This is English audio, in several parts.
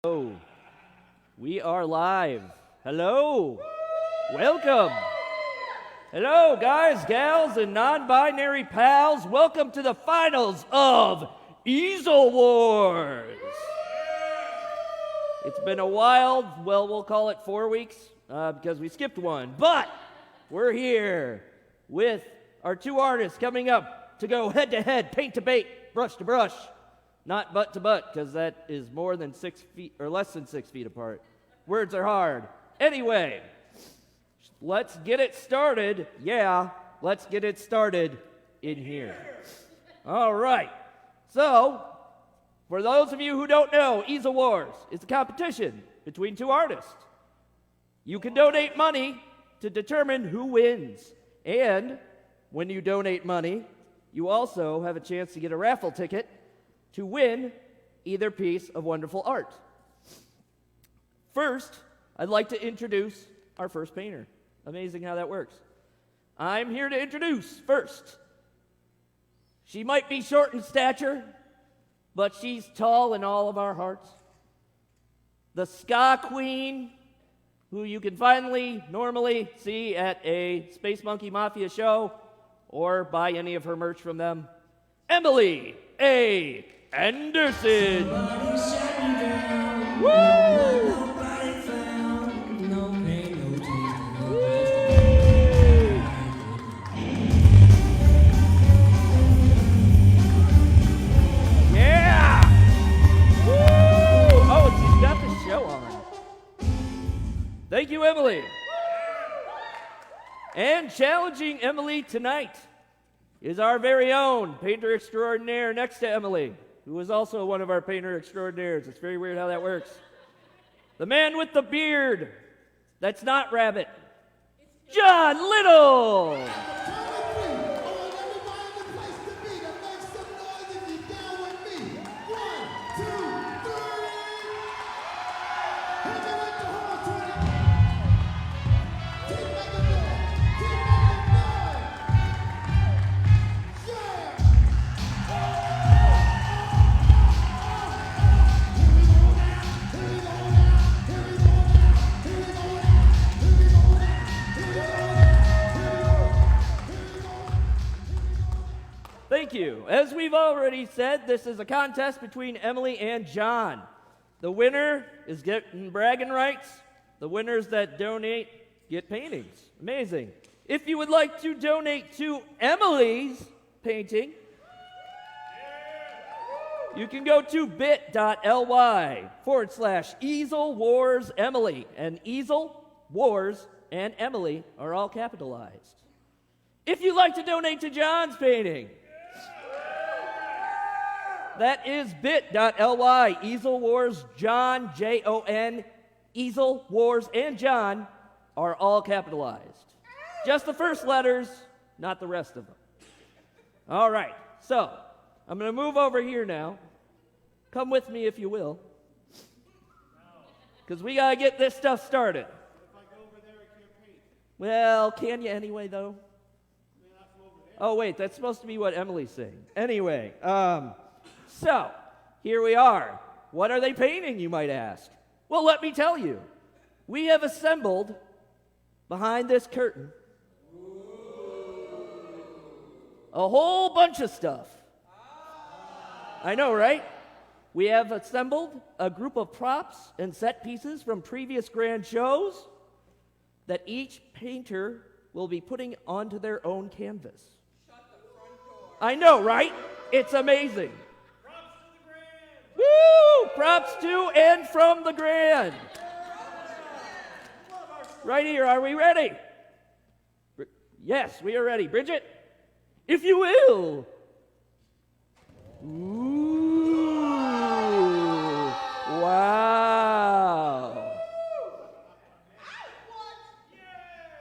Oh, we are live. Hello. Welcome. Hello, guys, gals, and non-binary pals. Welcome to the finals of Easel Wars. It's been a while. Well, we'll call it 4 weeks because we skipped one. But we're here with our two artists coming up to go head-to-head, paint to bait, brush to brush. Not butt to butt, because that is more than 6 feet, or less than 6 feet apart. Words are hard. Anyway, let's get it started. Yeah, let's get it started in here. All right. So, for those of you who don't know, Easel Wars is a competition between two artists. You can donate money to determine who wins. And when you donate money, you also have a chance to get a raffle ticket to win either piece of wonderful art. First, I'd like to introduce our first painter. Amazing how that works. I'm here to introduce first. She might be short in stature, but she's tall in all of our hearts. The Ska Queen, who you can finally normally see at a Space Monkey Mafia show or buy any of her merch from them, Emily A. Anderson. Woo! Yeah! Woo! Oh, she's got the show on. Thank you, Emily. And challenging Emily tonight is our very own painter extraordinaire next to Emily, who is also one of our painter extraordinaires. It's very weird how that works. The man with the beard that's not rabbit, John Little. Thank you. As we've already said, this is a contest between Emily and John. The winner is getting bragging rights. The winners that donate get paintings. Amazing. If you would like to donate to Emily's painting, you can go to bit.ly/Easel Wars Emily. And Easel, Wars, and Emily are all capitalized. If you'd like to donate to John's painting, that is bit.ly, Easel Wars, John, Jon, Easel Wars, and John are all capitalized. Just the first letters, not the rest of them. All right, so I'm going to move over here now. Come with me if you will, because we got to get this stuff started. If I go over there, I can't paint. Well, can you anyway, though? Oh, wait, that's supposed to be what Emily's saying. Anyway, so, here we are. What are they painting, you might ask? Well, let me tell you. We have assembled behind this curtain a whole bunch of stuff. I know, right? We have assembled a group of props and set pieces from previous grand shows that each painter will be putting onto their own canvas. Shut the front door. I know, right? It's amazing. Woo! Props to and from the Grand. Right here, are we ready? Yes, we are ready. Bridget, if you will. Ooh. Wow.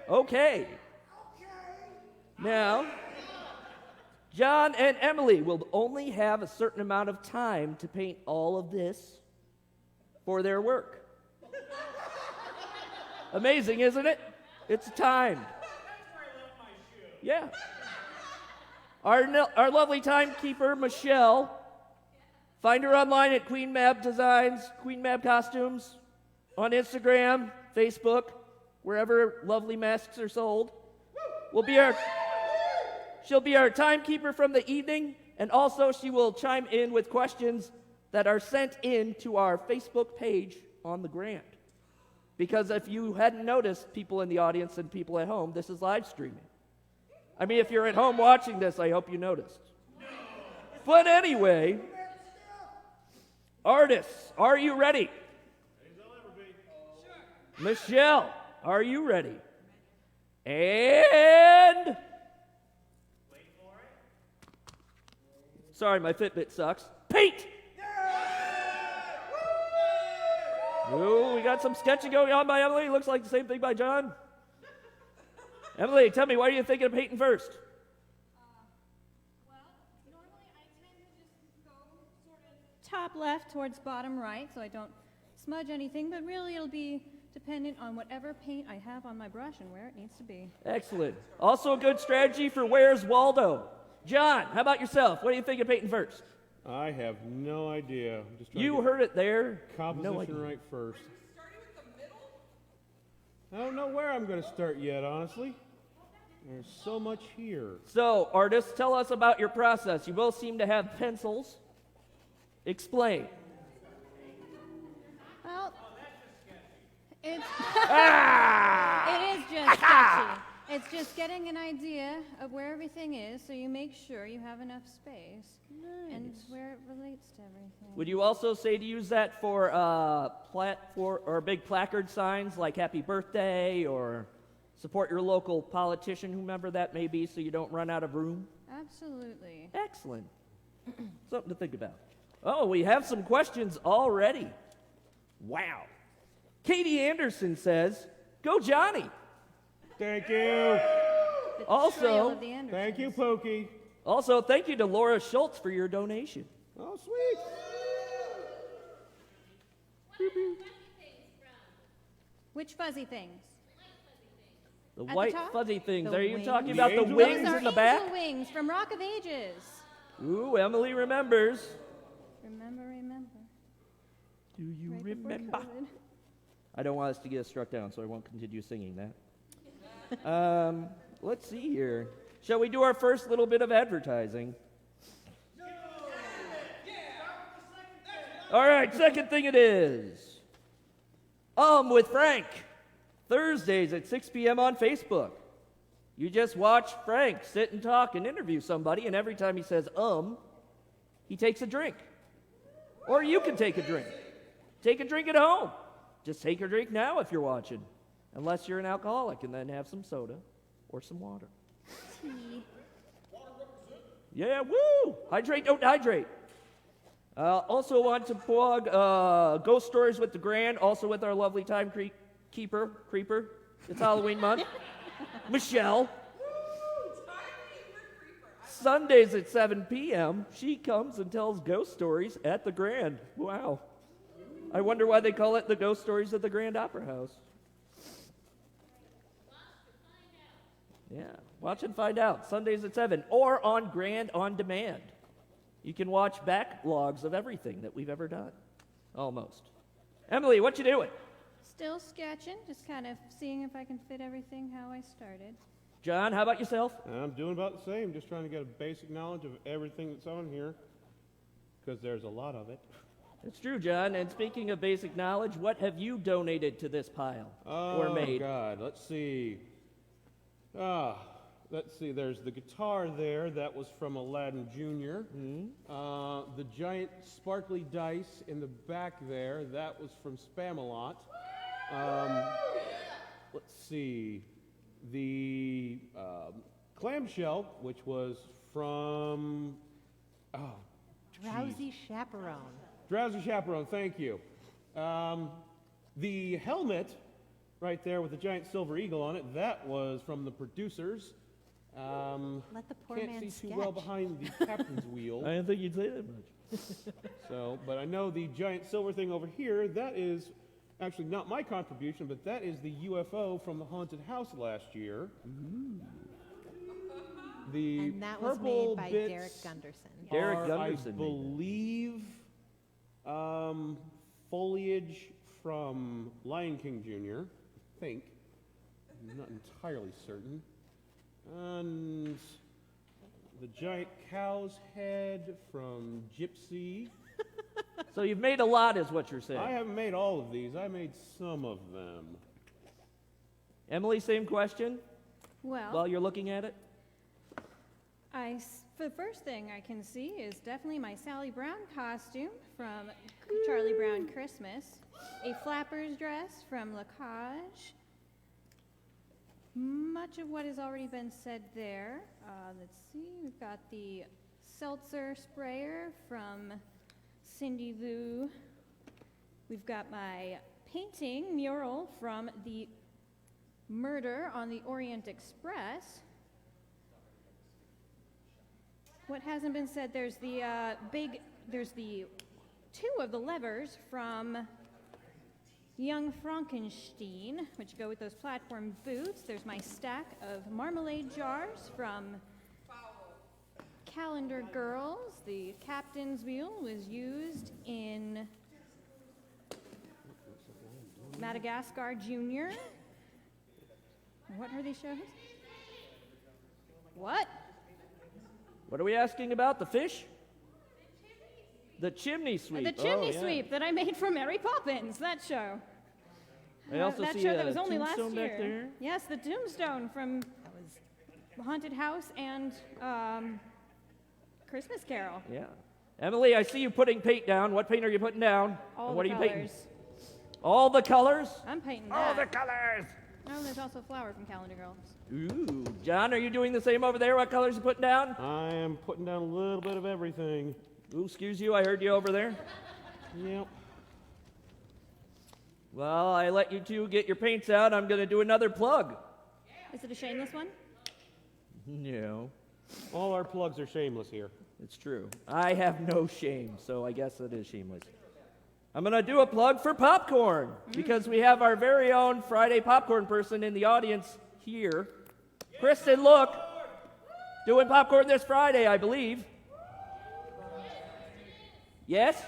Okay. Now, John and Emily will only have a certain amount of time to paint all of this for their work. Amazing, isn't it? It's timed. Yeah. Our lovely timekeeper, Michelle, Find her online at Queen Mab Designs, Queen Mab Costumes, on Instagram, Facebook, wherever lovely masks are sold. She'll be our timekeeper from the evening, and also she will chime in with questions that are sent in to our Facebook page on the Grand. Because if you hadn't noticed, people in the audience and people at home, this is live streaming. I mean, if you're at home watching this, I hope you noticed. But anyway, artists, are you ready? Michelle, are you ready? And... wait for it. Sorry, my Fitbit sucks. Paint! Ooh, we got some sketching going on by Emily. Looks like the same thing by John. Emily, tell me, why are you thinking of painting first? Well, normally I tend to just go sort of top left towards bottom right so I don't smudge anything, but really it'll be dependent on whatever paint I have on my brush and where it needs to be. Excellent. Also a good strategy for Where's Waldo. John, how about yourself? What do you think of painting first? I have no idea. I'm just trying You to heard it there. get composition right first. Starting with the middle? I don't know where I'm going to start yet, honestly. There's so much here. So, artists, tell us about your process. You both seem to have pencils. Explain. Well, it's Ah! it is just sketchy. It's just getting an idea of where everything is so you make sure you have enough space and where it relates to everything. Would you also say to use that for big placard signs like Happy Birthday or support your local politician, whomever that may be, so you don't run out of room? Absolutely. Excellent. Something to think about. Oh, we have some questions already. Wow. Katie Anderson says, "Go Johnny." Thank you. The Also- trail of the Andersons. Thank you, Pokey. Also, thank you to Laura Schultz for your donation. Oh, sweet. Which fuzzy things? The the white top? fuzzy things. The Are you wings? talking The about the angel wings Those are in the angel back? wings from Rock of Ages. Ooh, Emily remembers. Remember. Do you Right before remember? COVID. I don't want us to get struck down, so I won't continue singing that. Let's see here. Shall we do our first little bit of advertising? All right, second thing it is. With Frank. Thursdays at 6 p.m. on Facebook. You just watch Frank sit and talk and interview somebody, and every time he says, he takes a drink. Or you can take a drink. Take a drink at home. Just take a drink now if you're watching. Unless you're an alcoholic, and then have some soda or some water. Tea. Yeah, woo! Hydrate, don't hydrate. Also want to plug Ghost Stories with the Grand, also with our lovely Creeper. It's Halloween month. Michelle. Sundays at 7 p.m., she comes and tells ghost stories at the Grand. Wow. I wonder why they call it the Ghost Stories of the Grand Opera House. Yeah, watch and find out. Sundays at 7, or on Grand On Demand. You can watch backlogs of everything that we've ever done. Almost. Emily, what you doing? Still sketching, just kind of seeing if I can fit everything how I started. John, how about yourself? I'm doing about the same, just trying to get a basic knowledge of everything that's on here, because there's a lot of it. It's true, John. And speaking of basic knowledge, what have you donated to this pile or made? Oh, God. Let's see. There's the guitar there. That was from Aladdin Jr. The giant sparkly dice in the back there. That was from Spamalot. Let's see. The clamshell, which was from... Drowsy Chaperone. Drowsy Chaperone, thank you. The helmet, right there with the giant silver eagle on it, that was from the producers. Let the poor Can't man see sketch. too well behind the captain's wheel. I didn't think you'd say that much. But I know the giant silver thing over here, that is actually not my contribution, but that is the UFO from the haunted house last year. The And that was purple made by bits Derek Gunderson. Derek are, Gunderson I made that. believe, Foliage from Lion King Jr., I think. I'm not entirely certain. And the giant cow's head from Gypsy. So you've made a lot, is what you're saying. I haven't made all of these. I made some of them. Emily, same question Well, while you're looking at it? the first thing I can see is definitely my Sally Brown costume from Charlie Brown Christmas, a flapper's dress from Lacage. Much of what has already been said there. Let's see, we've got the seltzer sprayer from Cindy Lou. We've got my painting mural from the Murder on the Orient Express. What hasn't been said, there's the two of the levers from Young Frankenstein, which go with those platform boots. There's my stack of marmalade jars from Calendar Girls. The captain's wheel was used in Madagascar Jr. What are these shows? What? What are we asking about? The fish? The chimney sweep. The chimney Oh, yeah. sweep that I made for Mary Poppins, that show. I also that see show a that was only last tombstone year. back there. Yes, the tombstone from Haunted House and Christmas Carol. Yeah. Emily, I see you putting paint down. What paint are you putting down? All And what the are you colors. painting? All the colors? I'm painting All that. the colors! Oh, there's also a flower from Calendar Girls. Ooh. John, are you doing the same over there? What colors are you putting down? I am putting down a little bit of everything. Ooh, excuse you, I heard you over there. Yep. Well, I let you two get your paints out. I'm going to do another plug. Is it a shameless one? No. All our plugs are shameless here. It's true. I have no shame, so I guess it is shameless. I'm going to do a plug for popcorn because we have our very own Friday popcorn person in the audience here. Kristen, look. Doing popcorn this Friday, I believe. Yes?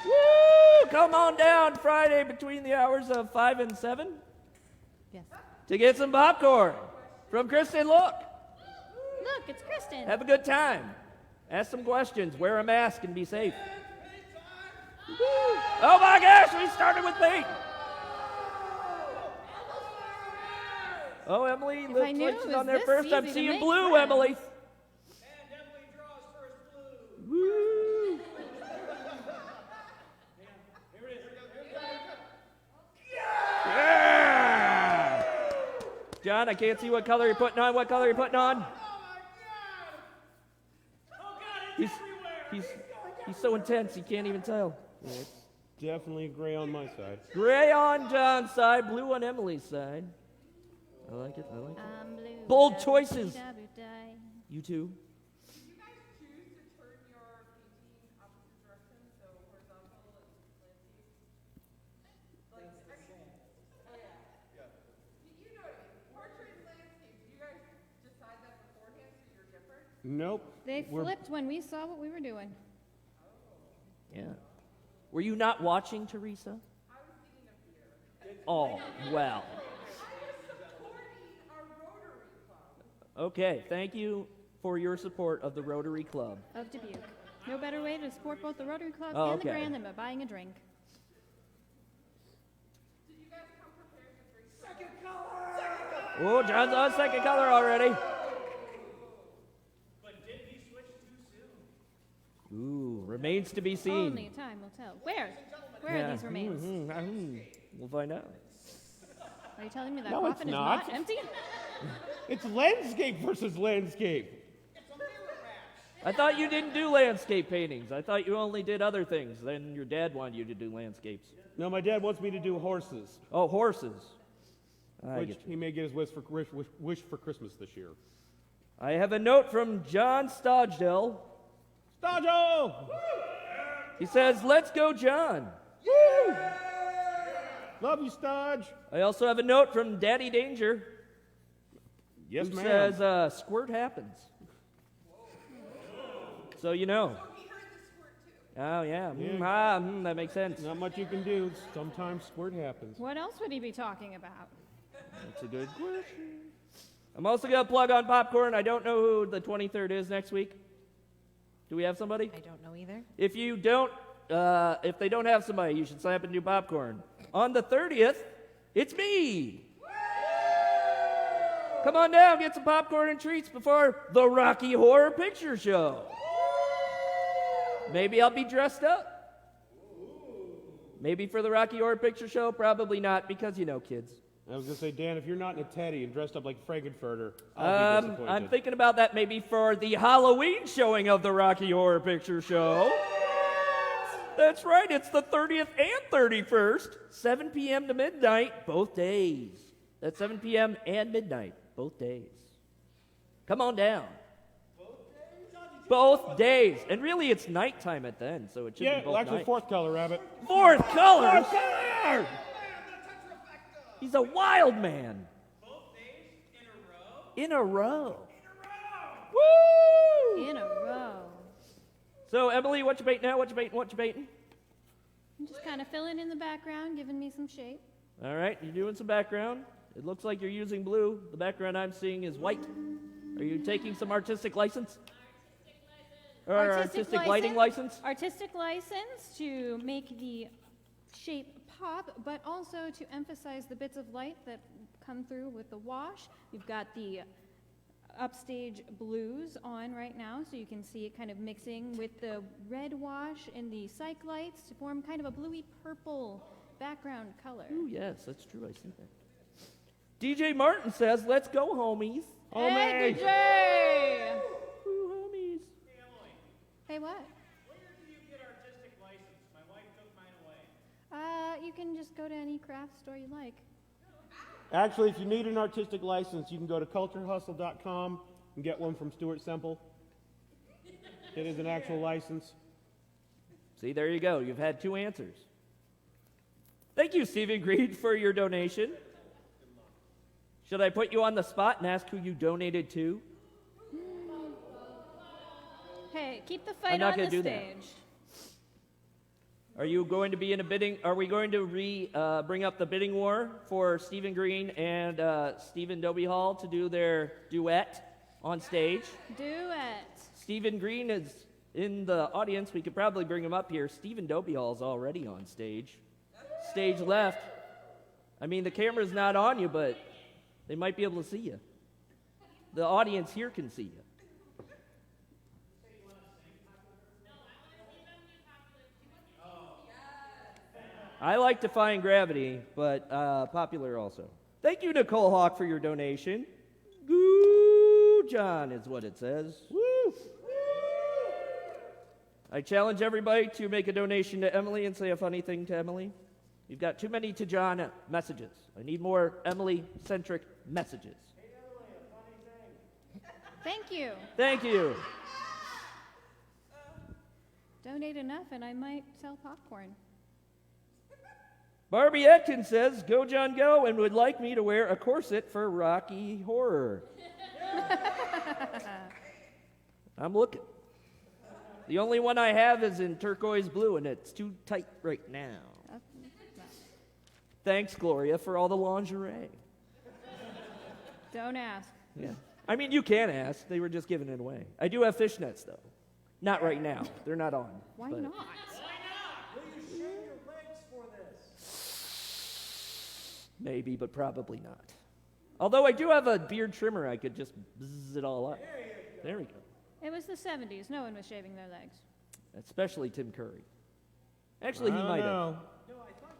Woo! Come on down Friday between the hours of 5 and 7 Yes. to get some popcorn from Kristen, look. Look, it's Kristen. Have a good time. Ask some questions. Wear a mask and be safe. Oh my gosh, we started with paint. Oh, Emily, I looks knew like it she's was on there this first. I'm easy to seeing make blue, friends. Emily. And Emily draws first blue. Woo. Yeah! John, I can't see what color you're putting on. What color are you putting on? Oh my God! Oh God, it's everywhere. He's so intense, he can't even tell. It's definitely gray on my side. Gray on John's side, blue on Emily's side. I like it, I like it. I'm blue. Bold da- choices. da- da- da. You too. Did you guys choose to turn your painting opposite direction, so horizontal and landscape? Like, oh yeah. You know what I mean? Portrait and landscape. Did you guys decide that beforehand so you're different? Nope. They We're- flipped when we saw what we were doing. Yeah. Were you not watching, Teresa? I was thinking of here. Oh, well. I was supporting our Rotary Club. Okay, thank you for your support of the Rotary Club. Of Dubuque. No better way to support both the Rotary Club Oh, and the okay. Grand than by buying a drink. Did you guys come prepared to bring second color? Oh, John's on second color already. But did he switch too soon? Ooh, remains to be seen. Only time will tell. Where? Where Yeah. are these remains? We'll find out. Are you telling me that No, it's coffin is not. not empty? It's landscape versus landscape. I thought you didn't do landscape paintings. I thought you only did other things. Then your dad wanted you to do landscapes. No, my dad wants me to do horses, Oh, horses. I which get you. he may get his wish for Christmas this year. I have a note from John Stodgdale. Stajo! He says, "Let's go, John." Love you, Stodge. I also have a note from Daddy Danger. Yes, who ma'am. says, "Squirt happens." So you know. He heard the squirt too. Oh, yeah. Yeah. That makes sense. Not much you can do. Sometimes squirt happens. What else would he be talking about? That's a good question. I'm also going to plug on popcorn. I don't know who the 23rd is next week. Do we have somebody? I don't know either. If you don't, if they don't have somebody, you should sign up and do popcorn. On the 30th, it's me. Come on down, get some popcorn and treats before the Rocky Horror Picture Show. Maybe I'll be dressed up. Maybe for the Rocky Horror Picture Show, probably not, because you know kids. I was going to say, Dan, if you're not in a teddy and dressed up like Frankenfurter, I'll be disappointed. I'm thinking about that maybe for the Halloween showing of the Rocky Horror Picture Show. That's right, it's the 30th and 31st, 7 p.m. to midnight, both days. That's 7 p.m. and midnight, both days. Come on down. Both days. And really, it's nighttime at the end, so it should be both actually nights. fourth color, Rabbit. Fourth color? Fourth color! He's a wild man. Both days in a row? In a row. Woo! In a row. So, Emily, what you baiting now? What you baiting? What you baiting? I'm just kind of filling in the background, giving me some shape. All right, you're doing some background. It looks like you're using blue. The background I'm seeing is white. Are you taking some artistic license? Or artistic lighting license? Artistic license to make the shape pop, but also to emphasize the bits of light that come through with the wash. You've got the upstage blues on right now, so you can see it kind of mixing with the red wash and the cyc lights to form kind of a bluey purple background color. Ooh, yes, that's true. I see that. DJ Martin says, let's go, homies. Hey, DJ! Woo, homies. Hey, what? Where do you get artistic license? My wife took mine away. You can just go to any craft store you like. Actually, if you need an artistic license, you can go to culturehustle.com and get one from Stuart Semple. It is an actual license. See, there you go. You've had two answers. Thank you, Stephen Green, for your donation. Should I put you on the spot and ask who you donated to? Hey, keep the I'm fight not on gonna the do that. stage. Are you going to be in a bidding? Are we going to bring up the bidding war for Stephen Green and Stephen Dobie Hall to do their duet on stage? Duet. Stephen Green is in the audience. We could probably bring him up here. Stephen Dobie Hall is already on stage. Stage left. I mean, the camera's not on you, but they might be able to see you. The audience here can see you. I like Defying Gravity, but popular also. Thank you, Nicole Hawk, for your donation. Goo John is what it says. Woo! I challenge everybody to make a donation to Emily and say a funny thing to Emily. You've got too many to John messages. I need more Emily-centric messages. Hey, Emily, a funny thing. Thank you. Thank you. Donate enough and I might sell popcorn. Barbie Atkins says, go John go, and would like me to wear a corset for Rocky Horror. I'm looking. The only one I have is in turquoise blue, and it's too tight right now. Thanks, Gloria, for all the lingerie. Don't ask. Yeah. I mean, you can ask. They were just giving it away. I do have fishnets, though. Not right now. They're not on. Why but- not? Will you shave your legs for this? Maybe, but probably not. Although I do have a beard trimmer, I could just buzz it all up. There we go. It was the 70s. No one was shaving their legs. Especially Tim Curry. Actually, he might have. know.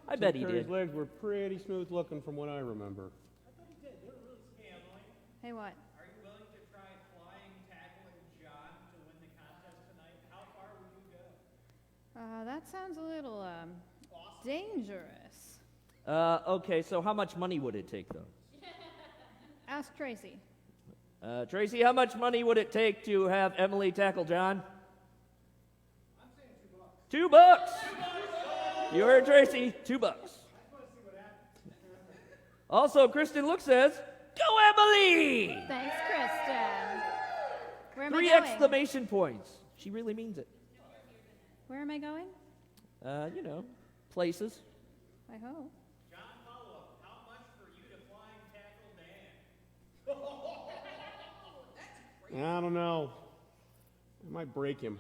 I bet he Curry's did. legs were pretty smooth looking from what I remember. Hey, Emily, Hey, what? are you willing to try flying, tackling John to win the contest tonight? How far would you go? That sounds a little, dangerous. Okay, so how much money would it take, though? Ask Tracy. Tracy, how much money would it take to have Emily tackle John? I'm saying $2. $2! You heard Tracy, $2. Also, Kristen Look says, go Emily! Thanks, Kristen. Where am I 3 going? exclamation points. She really means it. Where am I going? You know, places. I hope. John, follow-up. How much for you to flying tackle Dan? I don't know. I might break him.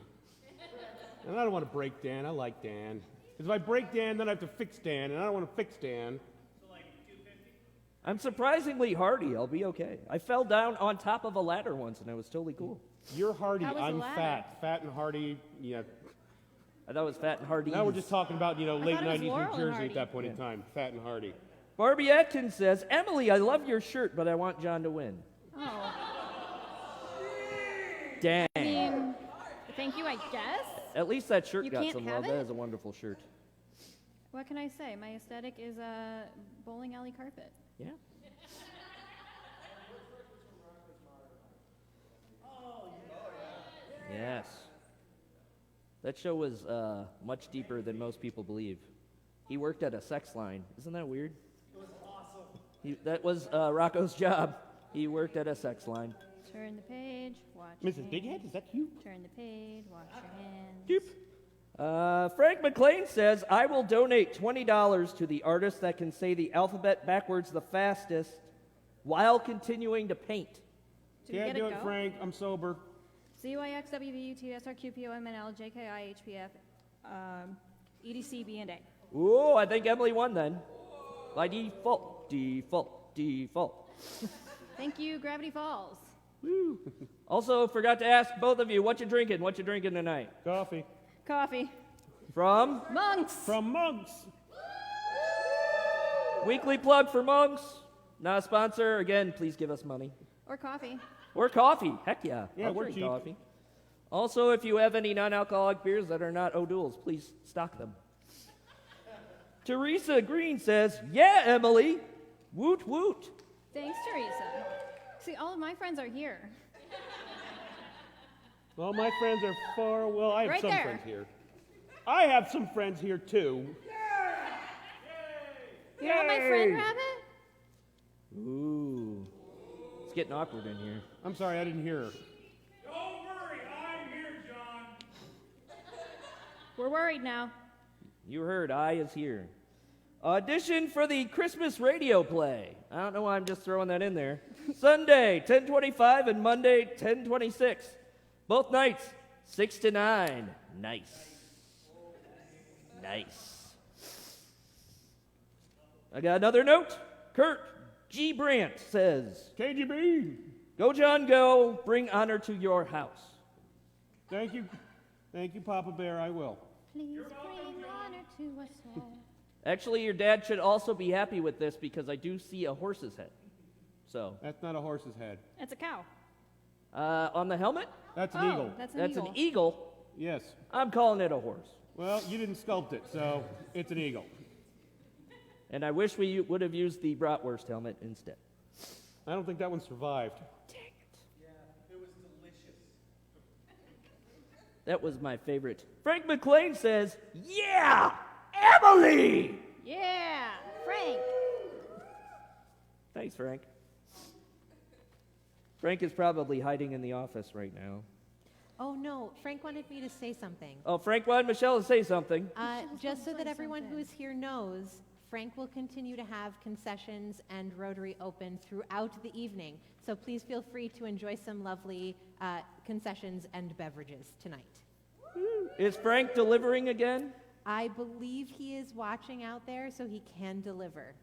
And I don't want to break Dan. I like Dan. Because if I break Dan, then I have to fix Dan, and I don't want to fix Dan. So like 250? I'm surprisingly hardy. I'll be okay. I fell down on top of a ladder once, and it was totally cool. You're hardy. How was the I'm ladder? fat. Fat and hardy. Yeah. I thought it was fat and hardy. Now we're just talking about, late thought it was 90s Laurel New and Jersey Hardy. at that point in time. Fat and hardy. Barbie Atkins says, Emily, I love your shirt, but I want John to win. Oh. Dang. I mean, thank you, I guess. At least that shirt You got can't some have love. That it? is a wonderful shirt. What can I say? My aesthetic is a bowling alley carpet. Yeah. Yes. That show was much deeper than most people believe. He worked at a sex line. Isn't that weird? It was awesome. That was Rocco's job. He worked at a sex line. Turn the page, watch your Mrs. Big Head, hands. is that you? Turn the page, wash your hands. Doop. Frank McLean says, I will donate $20 to the artist that can say the alphabet backwards the fastest while continuing to paint. Did we Can't get do it it, go? Frank. I'm sober. CYXWVUTSRQPOMNL EDC B and A. Ooh, I think Emily won then. By default. Default. Thank you, Gravity Falls. Woo. Also, forgot to ask both of you, what you drinking? What you drinking tonight? Coffee. Coffee. From? Monks! From Monks. Weekly plug for Monks. Not a sponsor. Again, please give us money. Or coffee. Or coffee. Heck yeah. Yeah, I'll we're drink cheap. coffee. Also, if you have any non-alcoholic beers that are not O'Doul's, please stock them. Teresa Green says, yeah, Emily. Woot woot. Thanks, Teresa. See, all of my friends are here. Well, my friends are far. Well, I have Right some there. friends here. I have some friends here, too. You're not my friend, Yay! Rabbit? Ooh. It's getting awkward in here. I'm sorry, I didn't hear her. Don't worry, I'm here, John. We're worried now. You heard, I is here. Audition for the Christmas radio play. I don't know why I'm just throwing that in there. Sunday, 10:25, and Monday, 10:26. Both nights, 6 to 9. Nice. Nice. I got another note. Kurt G. Brandt says, KGB. go, John, go. Bring honor to your house. Thank you. Thank you, Papa Bear. I will. Please bring honor to us all. Actually, your dad should also be happy with this because I do see a horse's head. So, That's not a horse's head. It's a cow. on the helmet, That's an Oh, eagle. that's an that's eagle. an eagle. Yes. I'm calling it a horse. Well, you didn't sculpt it, so it's an eagle. And I wish we would have used the bratwurst helmet instead. I don't think that one survived. Dang it. Yeah, it was delicious. That was my favorite. Frank McLean says, yeah, Emily! Yeah, Frank. Thanks, Frank. Frank is probably hiding in the office right now. Oh, no. Frank wanted me to say something. Oh, Frank wanted Michelle to say something. Just so that say everyone something. who is here knows, Frank will continue to have concessions and Rotary open throughout the evening. So please feel free to enjoy some lovely concessions and beverages tonight. Is Frank delivering again? I believe he is watching out there, so he can deliver.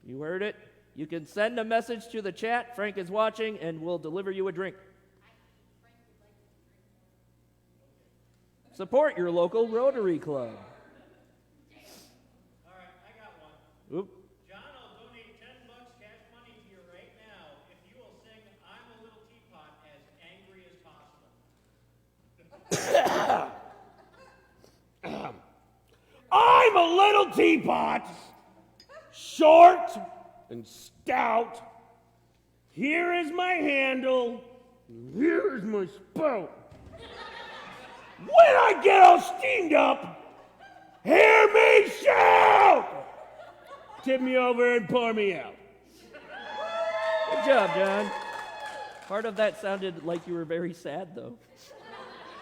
You heard it. You can send a message to the chat. Frank is watching, and we'll deliver you a drink. Support your local Rotary Club. All right, I got one. Oop. John, I'll donate $10 cash money to you right now if you will sing I'm a Little Teapot as angry as possible. I'm a little teapot, short and stout. Here is my handle, and here is my spout. When I get all steamed up, hear me shout! Tip me over and pour me out. Good job, John. Part of that sounded like you were very sad, though.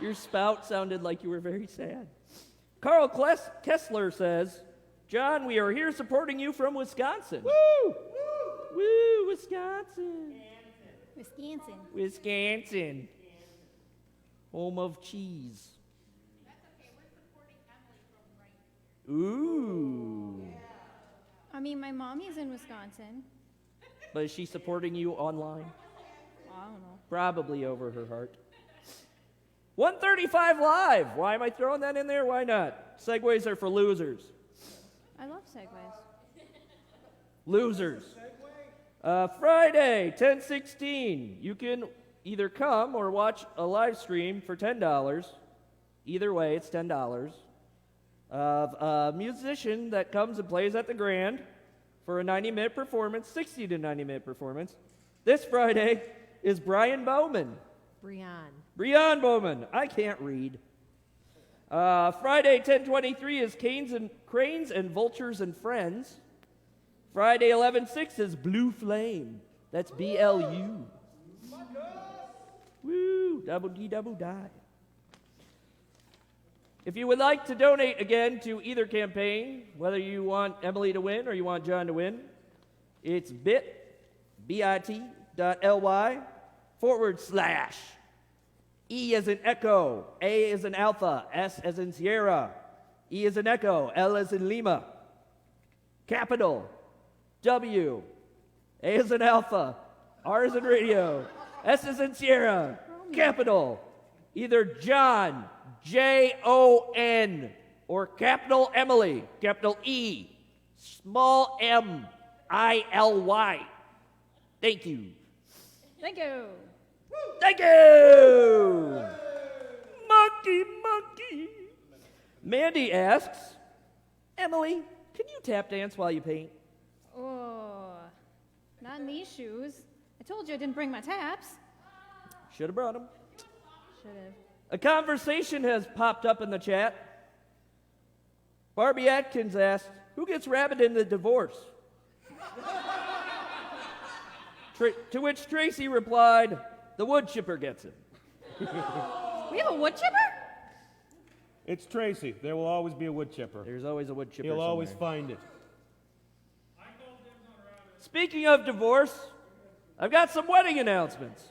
Your spout sounded like you were very sad. Carl Kessler says, John, we are here supporting you from Wisconsin. Woo! Woo, Wisconsin. Wisconsin. Wisconsin. Home of cheese. That's okay. We're supporting Emily from right. Ooh. I mean, my mommy's in Wisconsin. But is she supporting you online? I don't know. Probably over her heart. 135 Live. Why am I throwing that in there? Why not? Segways are for losers. I love segues. Losers. Friday, 10/16. You can either come or watch a live stream for $10. Either way, it's $10. Of a musician that comes and plays at the Grand for a 90-minute performance, 60 to 90-minute performance. This Friday is Brian Bowman. Brian Bowman. I can't read. Friday, 10/23 is Cranes and Vultures and Friends. Friday, 11/6 is Blue Flame. That's BLU. Woo, double D, double die. If you would like to donate again to either campaign, whether you want Emily to win or you want John to win, it's bit.ly/, E as in Echo, A as in Alpha, S as in Sierra, E as in Echo, L as in Lima, capital, W, A as in Alpha, R as in Radio, S as in Sierra, capital, either John, Jon, or capital Emily, capital E, small M, ILY. Thank you. Thank you. Thank you! Monkey. Mandy asks, Emily, can you tap dance while you paint? Oh, not in these shoes. I told you I didn't bring my taps. Should have brought them. Should have. A conversation has popped up in the chat. Barbie Atkins asked, who gets rabbit in the divorce? To which Tracy replied, the wood chipper gets it. We have a wood chipper? It's Tracy. There will always be a wood chipper. There's always a wood chipper He'll always somewhere. find it. Speaking of divorce, I've got some wedding announcements.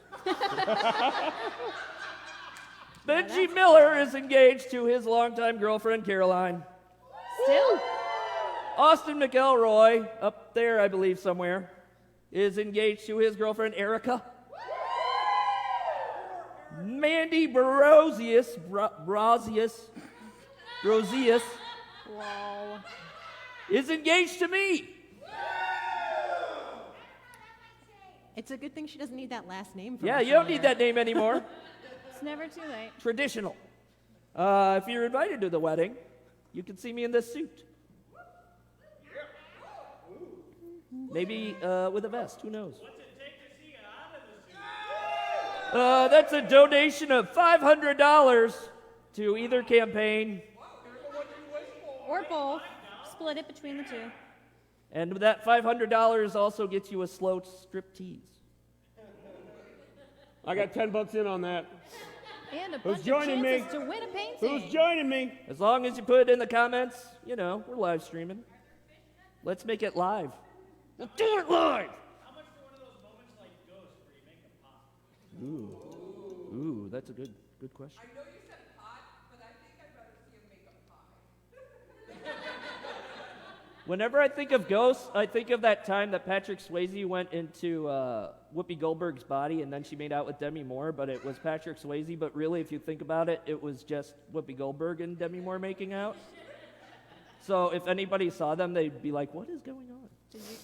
Benji Miller is engaged to his longtime girlfriend, Caroline. Still? Austin McElroy, up there, I believe, somewhere, is engaged to his girlfriend, Erica. Mandy Brosius, Wow. is engaged to me. It's a good thing she doesn't need that last name. Yeah, you don't need that name anymore. It's never too late. Traditional. If you're invited to the wedding, you can see me in this suit. Maybe with a vest, who knows? What's it take to see you out of the suit? That's a donation of $500 to either campaign. Or both. Split it between the two. And that $500 also gets you a slow strip tease. I got $10 in on that. And a Who's bunch of joining me? chances to win a painting. Who's joining me? As long as you put it in the comments, you know, we're live streaming. Let's make it live. We'll do it live! How much for one of those moments like Ghost where you make a pop? Ooh, that's a good question. I know you said pot, but I think I'd rather see him make a pie. Whenever I think of ghosts, I think of that time that Patrick Swayze went into Whoopi Goldberg's body and then she made out with Demi Moore, but it was Patrick Swayze. But really, if you think about it, it was just Whoopi Goldberg and Demi Moore making out. So if anybody saw them, they'd be like, what is going on?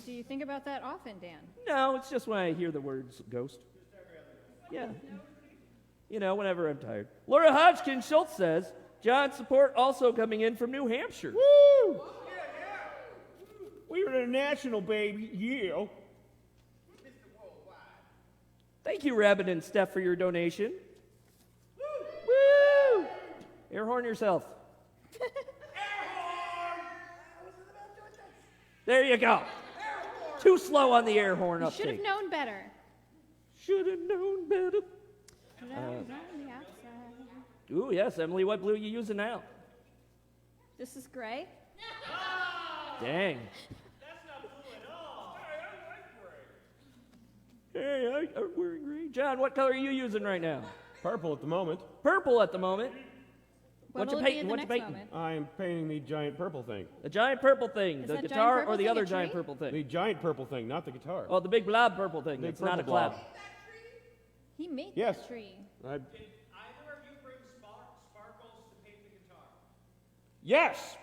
Do you think about that often, Dan? No, it's just when I hear the words ghost. Yeah. You know, whenever I'm tired. Laura Hodgkin Schultz says, John support also coming in from New Hampshire. Woo! We were international, baby. Yeah. Thank you, Rabbit and Steph, for your donation. Woo! Air horn yourself. There you go. Too slow on the air horn You uptake. should have known better. Should have known better. But I was on the outside. Ooh, yes, Emily, what blue are you using now? This is gray. Dang. That's not blue at all. Hey, I'm wearing green. John, what color are you using right now? Purple at the moment. Purple at the moment. What What you will it be painting? at the What you next painting? moment? I am painting the giant purple thing. The giant purple thing. Is The that giant guitar purple or the thing other a giant tree? purple thing? The giant purple thing, not the guitar. Oh, the big blob purple thing. Big It's not a purple cloud. blob. He made Yes. that tree. I, Did either of you bring sparkles to paint the guitar? yes!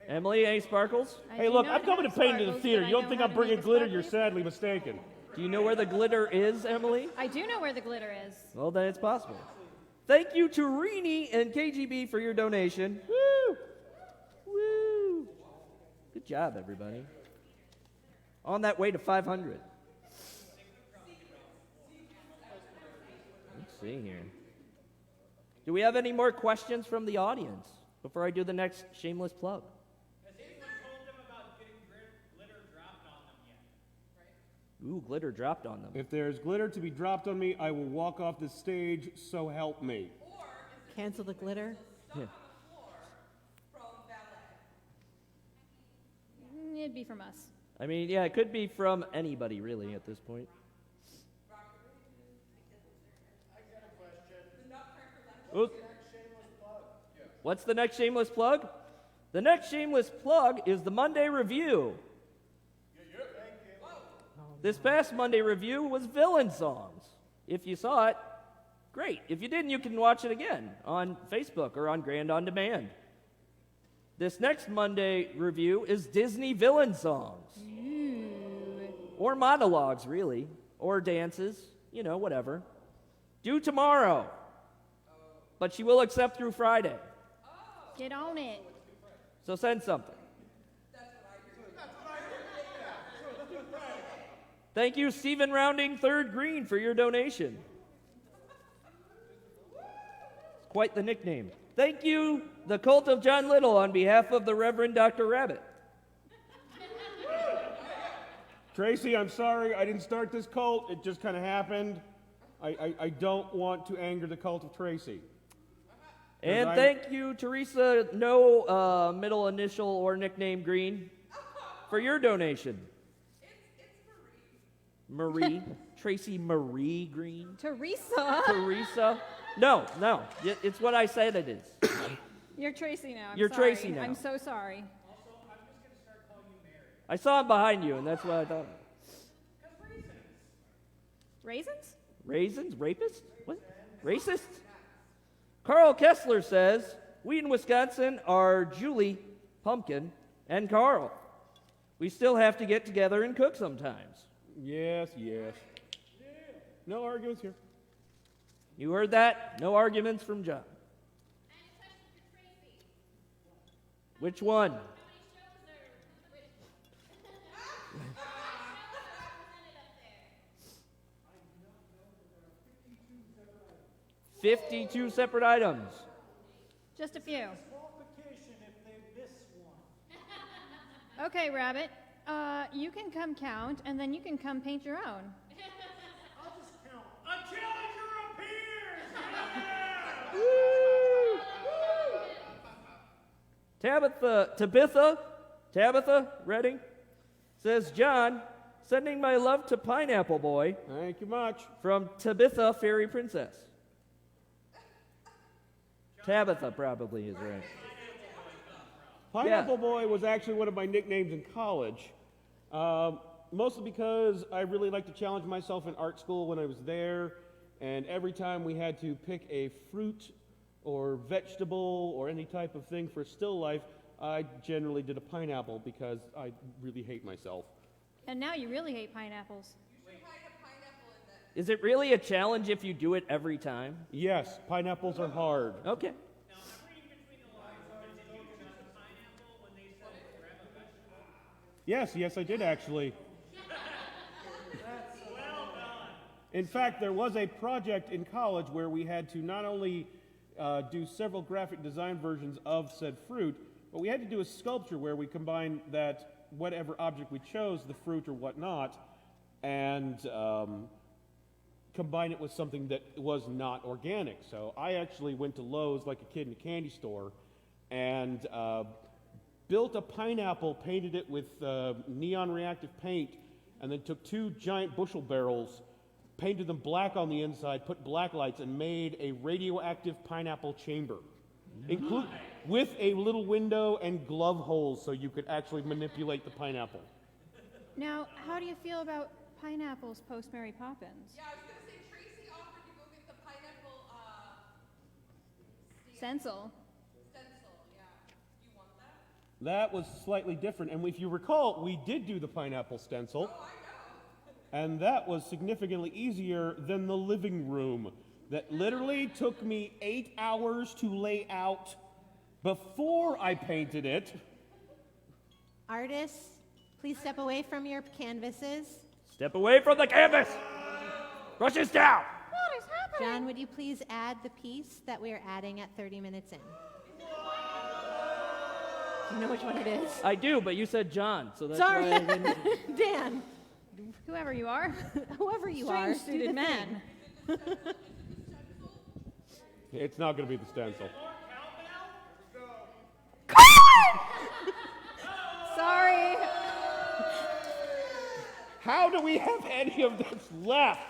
Emily, any sparkles? I Hey, do look, not I'm coming to have paint to the sparkles, theater. but I You don't know think how I'm to bringing make a glitter? You're sparkly. sadly mistaken. Do you know where the glitter is, Emily? I do know where the glitter is. Well, then it's possible. Thank you to Rini and KGB for your donation. Woo! Woo! Good job, everybody. On that way to 500. Let's see here. Do we have any more questions from the audience before I do the next shameless plug? Has anyone told them about getting glitter dropped on them yet? Ooh, glitter dropped on them. If there's glitter to be dropped on me, I will walk off the stage, so help me. Cancel the glitter. It'd be from us. I mean, yeah, it could be from anybody, really, at this point. Ooh. What's the next shameless plug? The next shameless plug is the Monday Review. This past Monday Review was villain songs. If you saw it, great. If you didn't, you can watch it again on Facebook or on Grand On Demand. This next Monday Review is Disney villain songs. Or monologues, really. Or dances. You know, whatever. Due tomorrow. But she will accept through Friday. Get on it. So send something. Thank you, Stephen Rounding, Third Green, for your donation. It's quite the nickname. Thank you, the Cult of John Little, on behalf of the Reverend Dr. Rabbit. Tracy, I'm sorry. I didn't start this cult. It just kind of happened. I don't want to anger the cult of Tracy. And I'm- thank you, Teresa, no middle initial or nickname Green, for your donation. Marie. Tracy Marie Green. Teresa. Teresa. No, it's what I said it is. You're Tracy now. I'm You're sorry. Tracy now. I'm so sorry. Also, I'm just going to start calling you Mary. I saw him behind you, and that's what I thought. Because reasons. Raisins? Raisins? Rapist? What? Racist? Carl Kessler says, we in Wisconsin are Julie, Pumpkin, and Carl. We still have to get together and cook sometimes. Yes, yes. No arguments here. You heard that? No arguments from John. Which one? 52 separate items. Just a few. Qualification if they miss one. Okay, Rabbit. You can come count, and then you can come paint your own. I'll just count. A challenger appears! Tabitha Redding says, John, sending my love to Pineapple Boy Thank you much. from Tabitha Fairy Princess. Tabitha probably is right. Pineapple Boy was actually one of my nicknames in college, mostly because I really liked to challenge myself in art school when I was there, and every time we had to pick a fruit or vegetable or any type of thing for still life, I generally did a pineapple because I really hate myself. And now you really hate pineapples. Is it really a challenge if you do it every time? Yes, pineapples are hard. Okay. Now, I'm reading between the lines, but did you choose a pineapple when they said grab a vegetable? Yes, I did actually. Well done. In fact, there was a project in college where we had to not only do several graphic design versions of said fruit, but we had to do a sculpture where we combined that whatever object we chose, the fruit or whatnot, and combine it with something that was not organic. So I actually went to Lowe's like a kid in a candy store and built a pineapple, painted it with neon reactive paint, and then took 2 giant bushel barrels, painted them black on the inside, put black lights, and made a radioactive pineapple chamber. With a little window and glove holes so you could actually manipulate the pineapple. Now, how do you feel about pineapples post Mary Poppins? Yeah, I was gonna say Tracy offered to go get the pineapple Stencil. stencil. Yeah. You want that? That was slightly different, and if you recall, we did do the pineapple stencil. Oh, I know. And that was significantly easier than the living room that literally took me 8 hours to lay out before I painted it. Artists, please step away from your canvases. Step away from the canvas. Brushes down. What is happening? John, would you please add the piece that we are adding at 30 minutes in? Do you know which one it is? I do, but you said John, so that's Sorry. why I didn't. Dan, Whoever you are. whoever you are, Strange do suited the man. It's not going to be the stencil. Sorry. How do we have any of this left?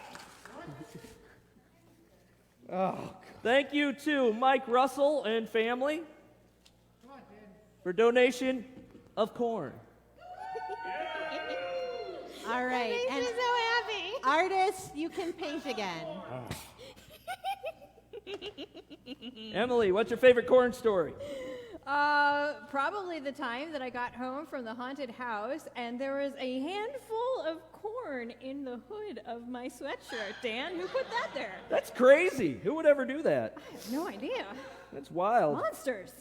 Thank you to Mike Russell and family for donation of corn. All right. And so happy. artists, you can paint again. Emily, what's your favorite corn story? Probably the time that I got home from the haunted house and there was a handful of corn in the hood of my sweatshirt. Dan, who put that there? That's crazy. Who would ever do that? I have no idea. That's wild. Monsters.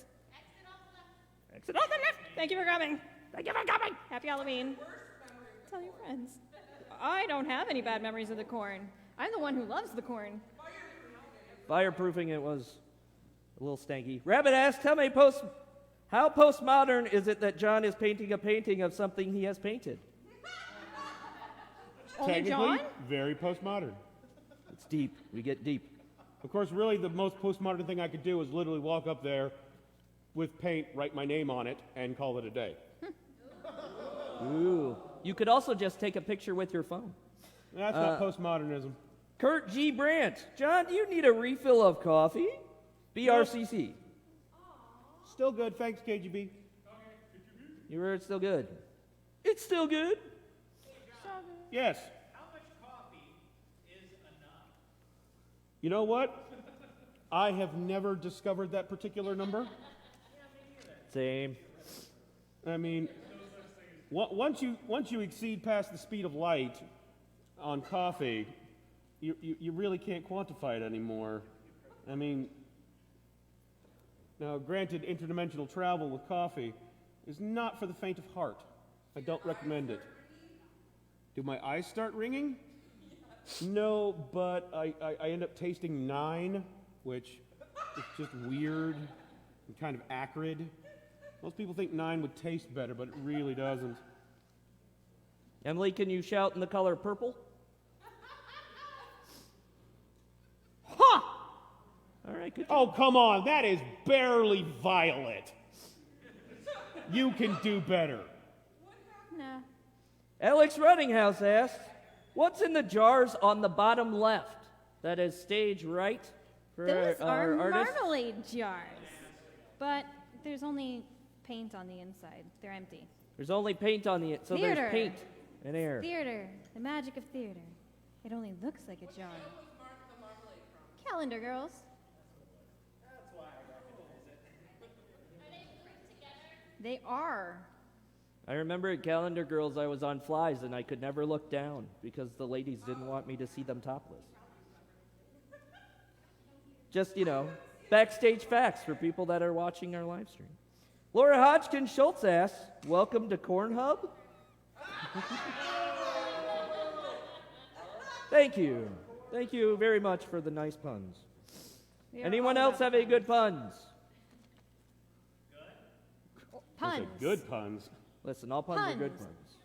Exit on the left. Thank you for coming. Thank you for coming. Happy Halloween. Tell your friends. I don't have any bad memories of the corn. I'm the one who loves the corn. Fireproofing it was a little stanky. Rabbit asks, how postmodern is it that John is painting a painting of something he has painted? Only Technically, John? very postmodern. It's deep. We get deep. Of course, really the most postmodern thing I could do is literally walk up there with paint, write my name on it, and call it a day. Ooh. You could also just take a picture with your phone. That's not postmodernism. Kurt G. Brandt. John, do you need a refill of coffee? BRCC. Still good, thanks, KGB. You heard it's still good. It's still good. Yes. How much coffee is enough? You know what? I have never discovered that particular number. Same. I mean, once you exceed past the speed of light on coffee, you really can't quantify it anymore. I mean, now granted, interdimensional travel with coffee is not for the faint of heart. I don't recommend it. Do my eyes start ringing? No, but I end up tasting 9, which is just weird and kind of acrid. Most people think 9 would taste better, but it really doesn't. Emily, can you shout in the color purple? Ha! All right, good job. Oh, come on, that is barely violet. You can do better. Nah. Alex Ruddinghouse asks, what's in the jars on the bottom left? That is stage right for Those our are artists. marmalade jars. But there's only paint on the inside. They're empty. There's only paint on the so Theater. there's paint and air. Theater. The magic of theater. It only looks like a jar. Calendar girls. They are. I remember at Calendar Girls I was on flies and I could never look down because the ladies didn't want me to see them topless. Just, backstage facts for people that are watching our live stream. Laura Hodgkin Schultz asks, welcome to Corn Hub. Thank you. Thank you very much for the nice puns. We are Anyone all else about have any good puns? Those are puns? good puns. Listen, all puns are good Puns. puns.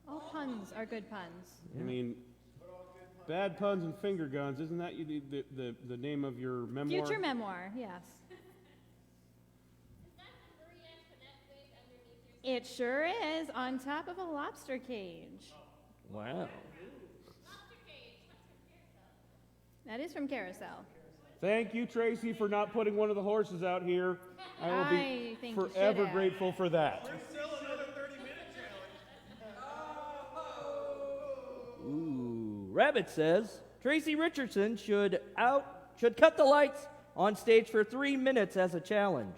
All puns are good puns. I mean, Bad puns and finger guns. Isn't that the name of your memoir? Future memoir, yes. It sure is, on top of a lobster cage. Wow. That is from Carousel. Thank you, Tracy, for not putting one of the horses out here. I will I be think you should forever have. grateful for that. Still another 30-minute challenge. Ooh. Rabbit says Tracy Richardson should cut the lights on stage for 3 minutes as a challenge.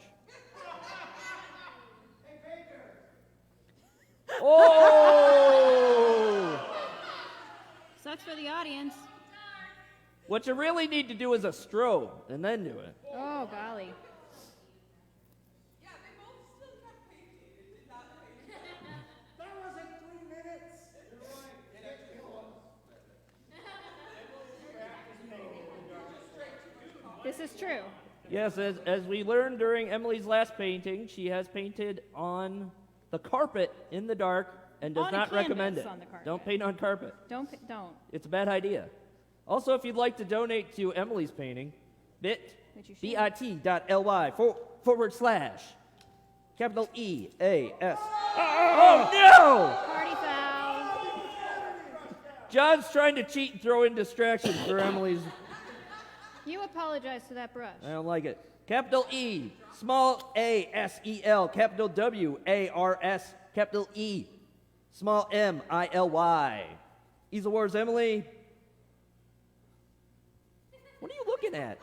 Oh! Sucks for the audience. What you really need to do is a strobe, and then do it. Oh, golly. Yeah, they both still kept painting. It did not paint. That wasn't 3 minutes. This is true. Yes, as we learned during Emily's last painting, she has painted on the carpet in the dark and does On a not recommend canvas it. on the carpet. Don't paint on carpet. Don't. It's a bad idea. Also, if you'd like to donate to Emily's painting, Which you should. bit.ly / capital EAS. Oh no! Party foul. John's trying to cheat and throw in distractions for Emily's. You apologize to that brush. I don't like it. Capital E, small a S E L, capital W A R S, capital E, small M I L Y. Easel Wars, Emily. What are you looking at?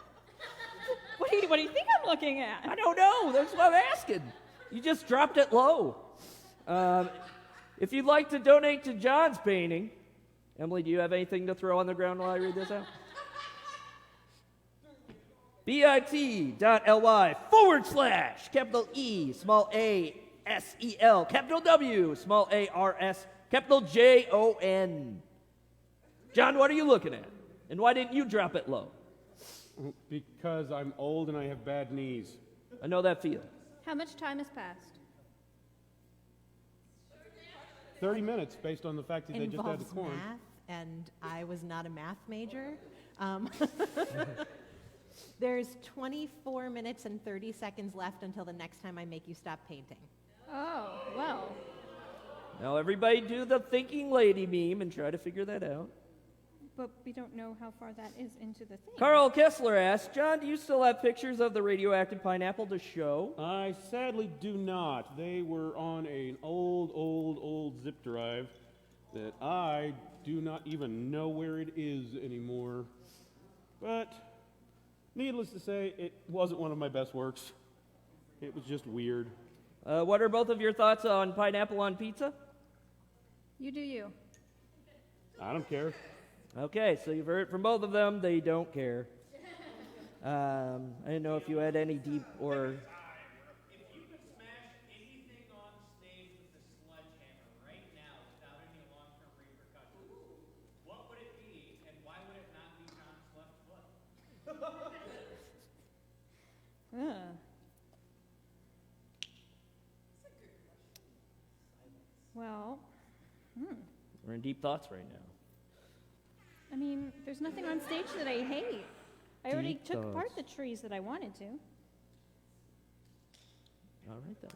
What do you think I'm looking at? I don't know. That's what I'm asking. You just dropped it low. If you'd like to donate to John's painting, Emily, do you have anything to throw on the ground while I read this out? bit.ly / capital E, small a S E L, capital W, small A R S, capital JON. John, what are you looking at? And why didn't you drop it low? Because I'm old and I have bad knees. I know that feeling. How much time has passed? 30 minutes based on the fact that they just had the Involves corn. math, and I was not a math major. There's 24 minutes and 30 seconds left until the next time I make you stop painting. Oh, well. Now, everybody do the thinking lady meme and try to figure that out. But we don't know how far that is into the thing. Carl Kessler asks, John, do you still have pictures of the radioactive pineapple to show? I sadly do not. They were on an old zip drive that I do not even know where it is anymore. But needless to say, it wasn't one of my best works. It was just weird. What are both of your thoughts on pineapple on pizza? You do you. I don't care. Okay, so you've heard from both of them. They don't care. I didn't know if you had any deep or... If you could smash anything on stage with a sledgehammer right now without any long-term repercussions, what would it be, and why would it not be John's left foot? Well, We're in deep thoughts right now. I mean, there's nothing on stage that I hate. I already Deep took apart thoughts. the trees that I wanted to. All right, then.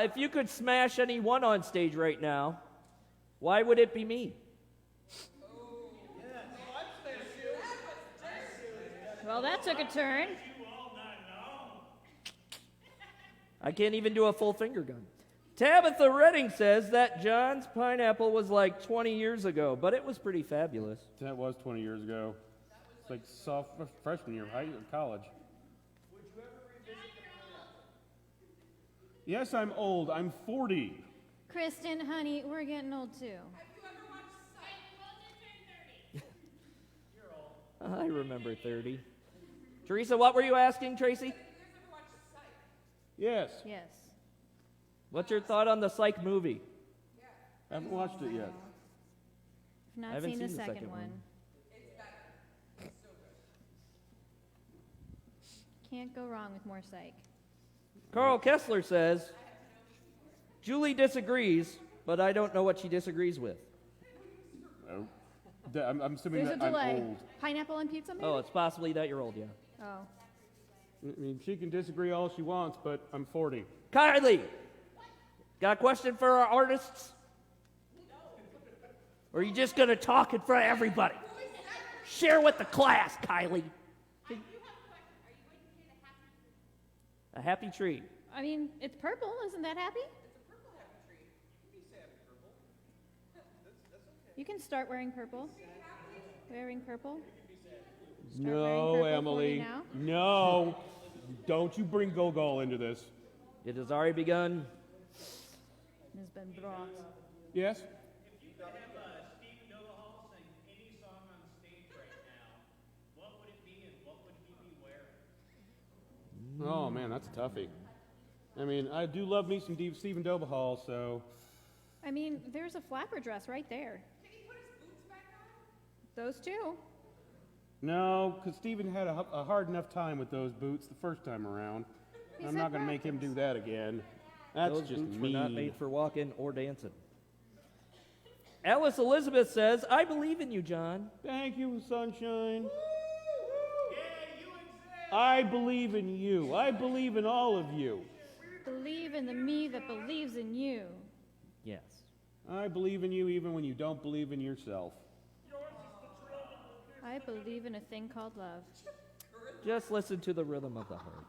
If you could smash anyone on stage right now, why would it be me? Well, that took a turn. I can't even do a full finger gun. Tabitha Redding says that John's pineapple was like 20 years ago, but it was pretty fabulous. That was 20 years ago. It's like freshman year of college. Would you ever revisit the pineapple? Yes, I'm old. I'm 40. Kristen, honey, we're getting old too. Have you ever watched Psych? I remember 30. Teresa, what were you asking, Tracy? Have you guys ever watched Psych? Yes. Yes. What's your thought on the Psych movie? I haven't watched it yet. I've not I haven't seen the seen the second second one. one. It's better. It's so good. Can't go wrong with more psych. Carl Kessler says, Julie disagrees, but I don't know what she disagrees with. Oh. I'm assuming There's a that I'm delay. old. Pineapple on pizza, maybe? Oh, it's possibly that you're old, yeah. Oh. I mean, she can disagree all she wants, but I'm 40. Kylie, got a question for our artists? Or are you just going to talk in front of everybody? Share with the class, Kylie. A happy tree. I mean, it's purple. Isn't that happy? You can start wearing purple. Wearing purple. Start wearing No, purple Emily. 40 now. No. Don't you bring Gogol into this. It has already begun. Has been brought. Yes? If you could have Stephen Novahall sing any song on stage right now, what would it be and what would he be wearing? Oh, man, that's a toughie. I mean, I do love me some Stephen Dobahall, so... I mean, there's a flapper dress right there. Can he put his boots back on? Those two. No, because Stephen had a hard enough time with those boots the first time around. He I'm said not going to make him practice. do that again. That's Those just boots mean. were not made for walking or dancing. Alice Elizabeth says, I believe in you, John. Thank you, sunshine. Yeah, you exist! I believe in you. I believe in all of you. Believe in the me that believes in you. Yes. I believe in you even when you don't believe in yourself. I believe in a thing called love. Just listen to the rhythm of the heart.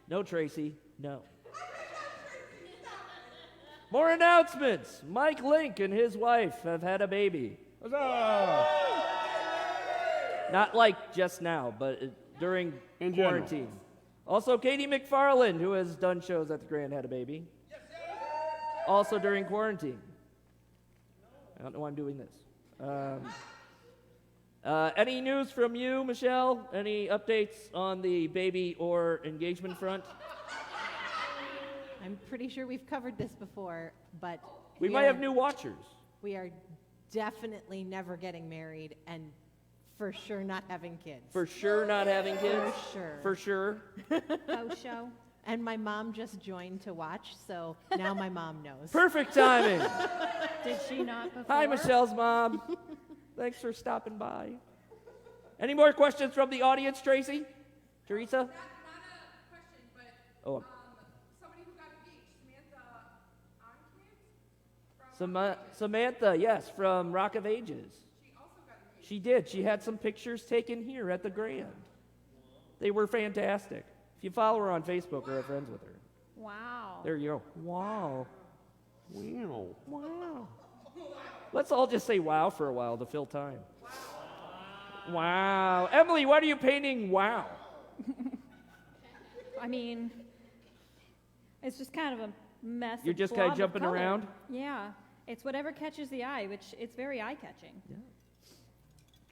No, Tracy, no. More announcements. Mike Link and his wife have had a baby. Huzzah! Not like just now, but during In general. quarantine. Also, Katie McFarland, who has done shows at the Grand, had a baby. Also during quarantine. I don't know why I'm doing this. Any news from you, Michelle? Any updates on the baby or engagement front? I'm pretty sure we've covered this before, but We might have new watchers. We are definitely never getting married and for sure not having kids. For sure not having kids. For sure. For sure. House show. And my mom just joined to watch, so now my mom knows. Perfect timing. Did she not before? Hi, Michelle's mom. Thanks for stopping by. Any more questions from the audience, Tracy? Teresa? Not a question, but Oh, somebody who got engaged, Samantha Onkid, Samantha, yes, from Rock of Ages. she also got engaged. She did. She had some pictures taken here at the Grand. They were fantastic. If you follow her on Facebook or are friends with her. Wow. There you go. Wow. Wow. Wow. Let's all just say wow for a while to fill time. Wow. Emily, what are you painting? Wow. I mean, it's just kind of a mess. You're of just kinda blob of jumping color. around? Yeah. It's whatever catches the eye, which it's very eye-catching.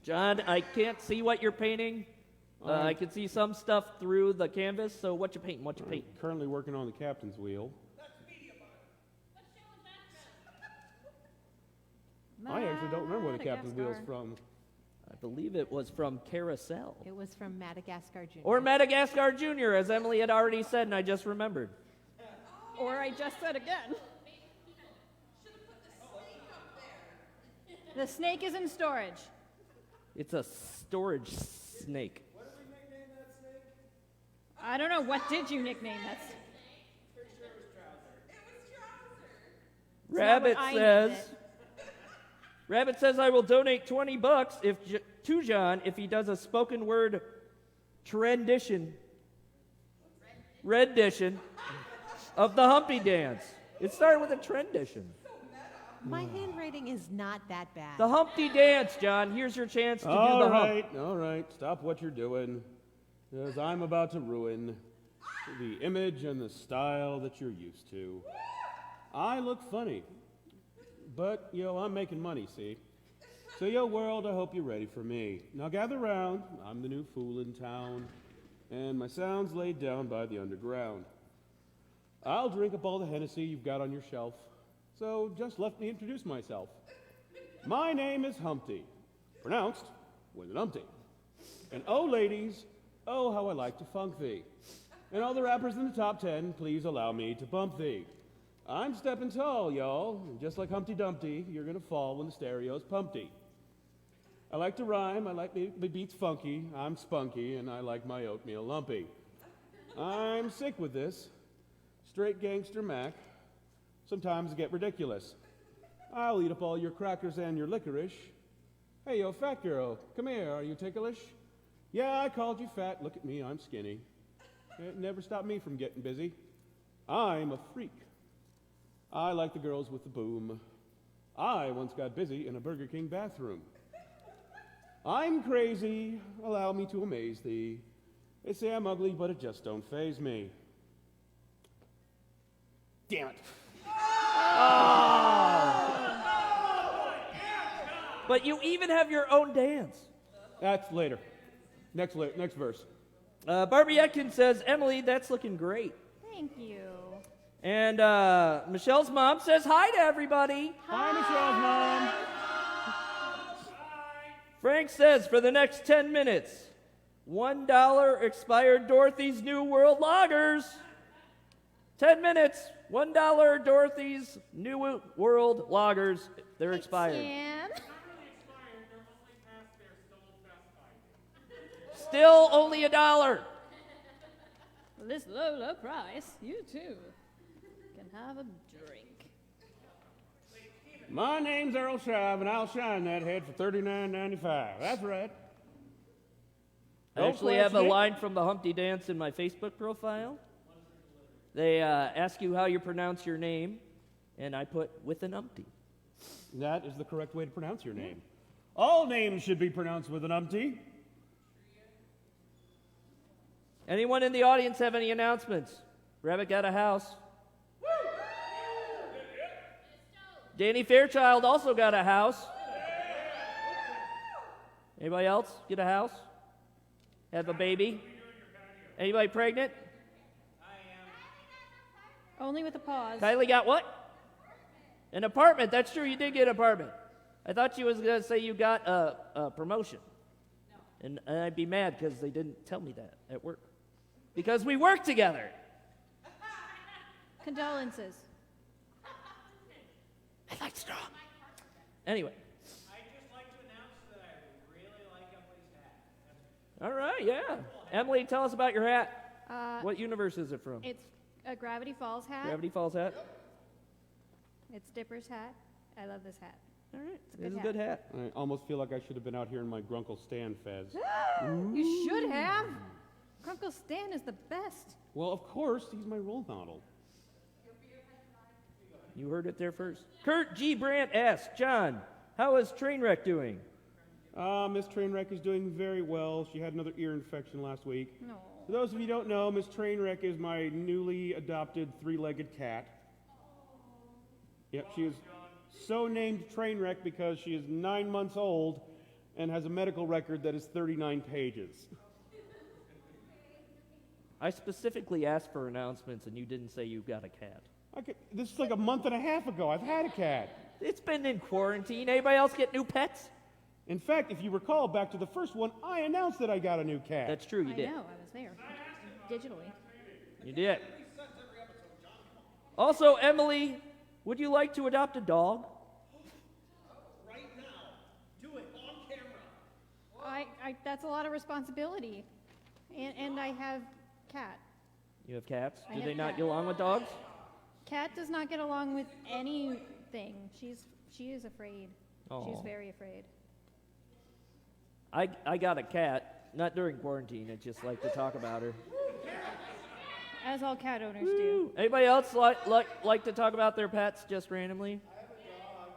John, I can't see what you're painting. I can see some stuff through the canvas. So what you painting? What you painting? Currently working on the captain's wheel. I actually don't remember where the captain's wheel's Madagascar. from. I believe it was from Carousel. It was from Madagascar Jr. Or Madagascar Jr., as Emily had already said, and I just remembered. Or I just said again. The snake is in storage. It's a storage snake. I don't know. What did you nickname that snake? Rabbit not what I says, named it. Rabbit says I will donate $20 to John if he does a spoken word rendition of the Humpty Dance. It started with a rendition. My handwriting is not that bad. The Humpty Dance, John. Here's your chance to do the hump. All right. Stop what you're doing, because I'm about to ruin the image and the style that you're used to. I look funny, but, I'm making money, see? So, world, I hope you're ready for me. Now gather round. I'm the new fool in town, and my sound's laid down by the underground. I'll drink up all the Hennessy you've got on your shelf. So just let me introduce myself. My name is Humpty, pronounced with an umpty. And oh, ladies, Oh, how I like to funk thee. And all the rappers in the top 10, please allow me to bump thee. I'm stepping tall, y'all. And just like Humpty Dumpty, you're gonna fall when the stereo's pumpty. I like to rhyme, I like my beats funky, I'm spunky, and I like my oatmeal lumpy. I'm sick with this. Straight gangster Mac. Sometimes I get ridiculous. I'll eat up all your crackers and your licorice. Hey, yo, fat girl, come here, are you ticklish? Yeah, I called you fat, look at me, I'm skinny. It never stopped me from getting busy. I'm a freak. I like the girls with the boom. I once got busy in a Burger King bathroom. I'm crazy, allow me to amaze thee. They say I'm ugly, but it just don't faze me. Damn it. But you even have your own dance. That's later. Next verse. Barbie Atkins says, Emily, that's looking great. Thank you. And Michelle's mom says hi to everybody. Hi, Michelle's mom. Frank says, for the next 10 minutes, $1 expired Dorothy's New World Lagers. 10 minutes, $1 Dorothy's New World Lagers. They're expired. Sam? Still only $1. For this low, low price, you too can have a drink. My name's Earl Shive, and I'll shine that head for $39.95. That's right. I actually have a line from the Humpty Dance in my Facebook profile. They ask you how you pronounce your name, and I put with an umpty. That is the correct way to pronounce your name. All names should be pronounced with an umpty. Anyone in the audience have any announcements? Rabbit got a house. Danny Fairchild also got a house. Anybody else get a house? Have a baby? Anybody pregnant? Only with a pause. Kylie got what? An apartment. That's true. You did get an apartment. I thought you was going to say you got a promotion. No. And I'd be mad because they didn't tell me that at work. Because we work together. Condolences. I like strong. Anyway. I'd just like to announce that I really like Emily's hat. All right, yeah. Emily, tell us about your hat. What universe is it from? It's a Gravity Falls hat. Gravity Falls hat? It's Dipper's hat. I love this hat. All right. It's a It's good a good hat. I almost feel like I should have been out here in my Grunkle Stan fez. You should have. Uncle Stan is the best. Well, of course, he's my role model. You heard it there first. Kurt G. Brandt asks, John, how is Trainwreck doing? Miss Trainwreck is doing very well. She had another ear infection last week. No. For those of you who don't know, Miss Trainwreck is my newly adopted three-legged cat. Yep, she is so named Trainwreck because she is 9 months old and has a medical record that is 39 pages. I specifically asked for announcements, and you didn't say you got a cat. This is like a month and a half ago. I've had a cat. It's been in quarantine. Anybody else get new pets? In fact, if you recall back to the first one, I announced that I got a new cat. That's true, you I did. know, I was there. Digitally. You did. Also, Emily, would you like to adopt a dog? Right now. Do it on camera. That's a lot of responsibility. And I have cat. You have cats? I Do have they not cat. get along with dogs? Cat does not get along with anything. She is afraid. She's Aw. very afraid. I got a cat, not during quarantine. I just like to talk about her. As all cat owners do. Anybody else like to talk about their pets just randomly? I have a dog.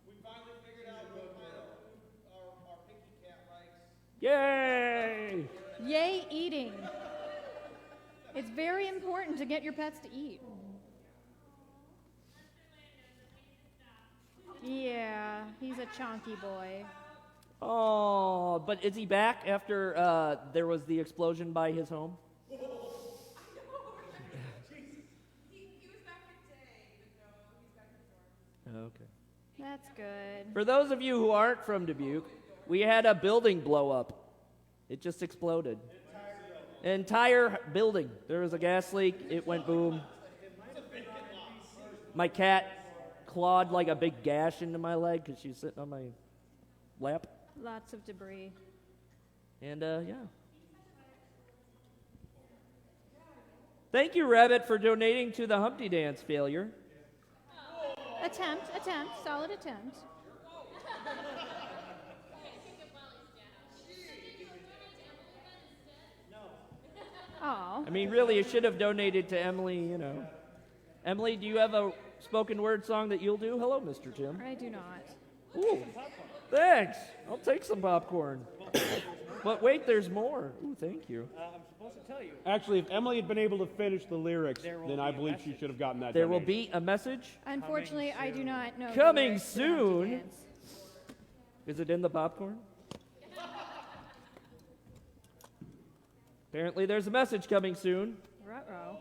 We finally figured out what kind of food our picky cat likes. Yay! Yay, eating. It's very important to get your pets to eat. Yeah, he's a chonky boy. Oh, but is he back after there was the explosion by his home? He was back today, but no, he's back in the dorm. Okay. That's good. For those of you who aren't from Dubuque, we had a building blow up. It just exploded. Entire building. There was a gas leak. It went boom. My cat clawed like a big gash into my leg because she was sitting on my lap. Lots of debris. And, yeah. Thank you, Rabbit, for donating to the Humpty Dance failure. Attempt, solid attempt. Oh, I mean, really, you should have donated to Emily, you know. Emily, do you have a spoken word song that you'll do? Hello, Mr. Tim. I do not. Ooh, thanks. I'll take some popcorn. But wait, there's more. Ooh, thank you. I'm supposed to tell you. Actually, if Emily had been able to finish the lyrics, then I believe she should have gotten that There will donation. be a message. Unfortunately, I do not know. the Coming lyrics to Humpty soon. Dance. Is it in the popcorn? Apparently, there's a message coming soon. Ruh-roh.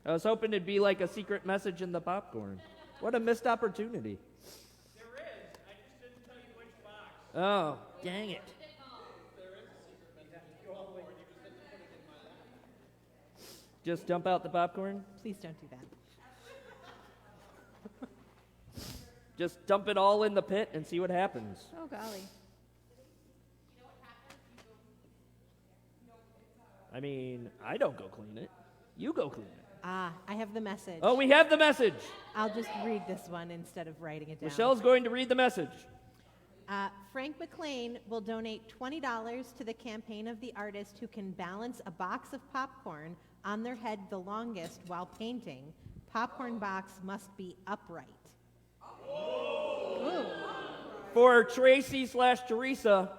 I was hoping it'd be like a secret message in the popcorn. What a missed opportunity. There is. I just didn't tell you which box. Oh, dang it. Just dump out the popcorn? Please don't do that. Just dump it all in the pit and see what happens. Oh, golly. I mean, I don't go clean it. You go clean it. Ah, I have the message. Oh, we have the message. I'll just read this one instead of writing it down. Michelle's going to read the message. Frank McLean will donate $20 to the campaign of the artist who can balance a box of popcorn on their head the longest while painting. Popcorn box must be upright. Ooh. For Tracy/Teresa,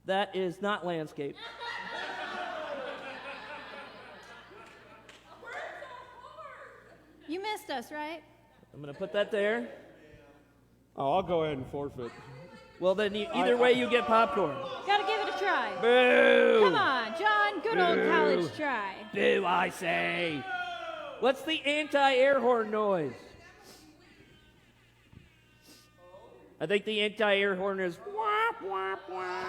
that is not landscape. You missed us, right? I'm going to put that there. Oh, I'll go ahead and forfeit. Well, then either way, you get popcorn. Gotta give it a try. Boo! Come on, John. Good old Boo. college try. Boo, I say. What's the anti-air horn noise? I think the anti-air horn is wah, wah, wah.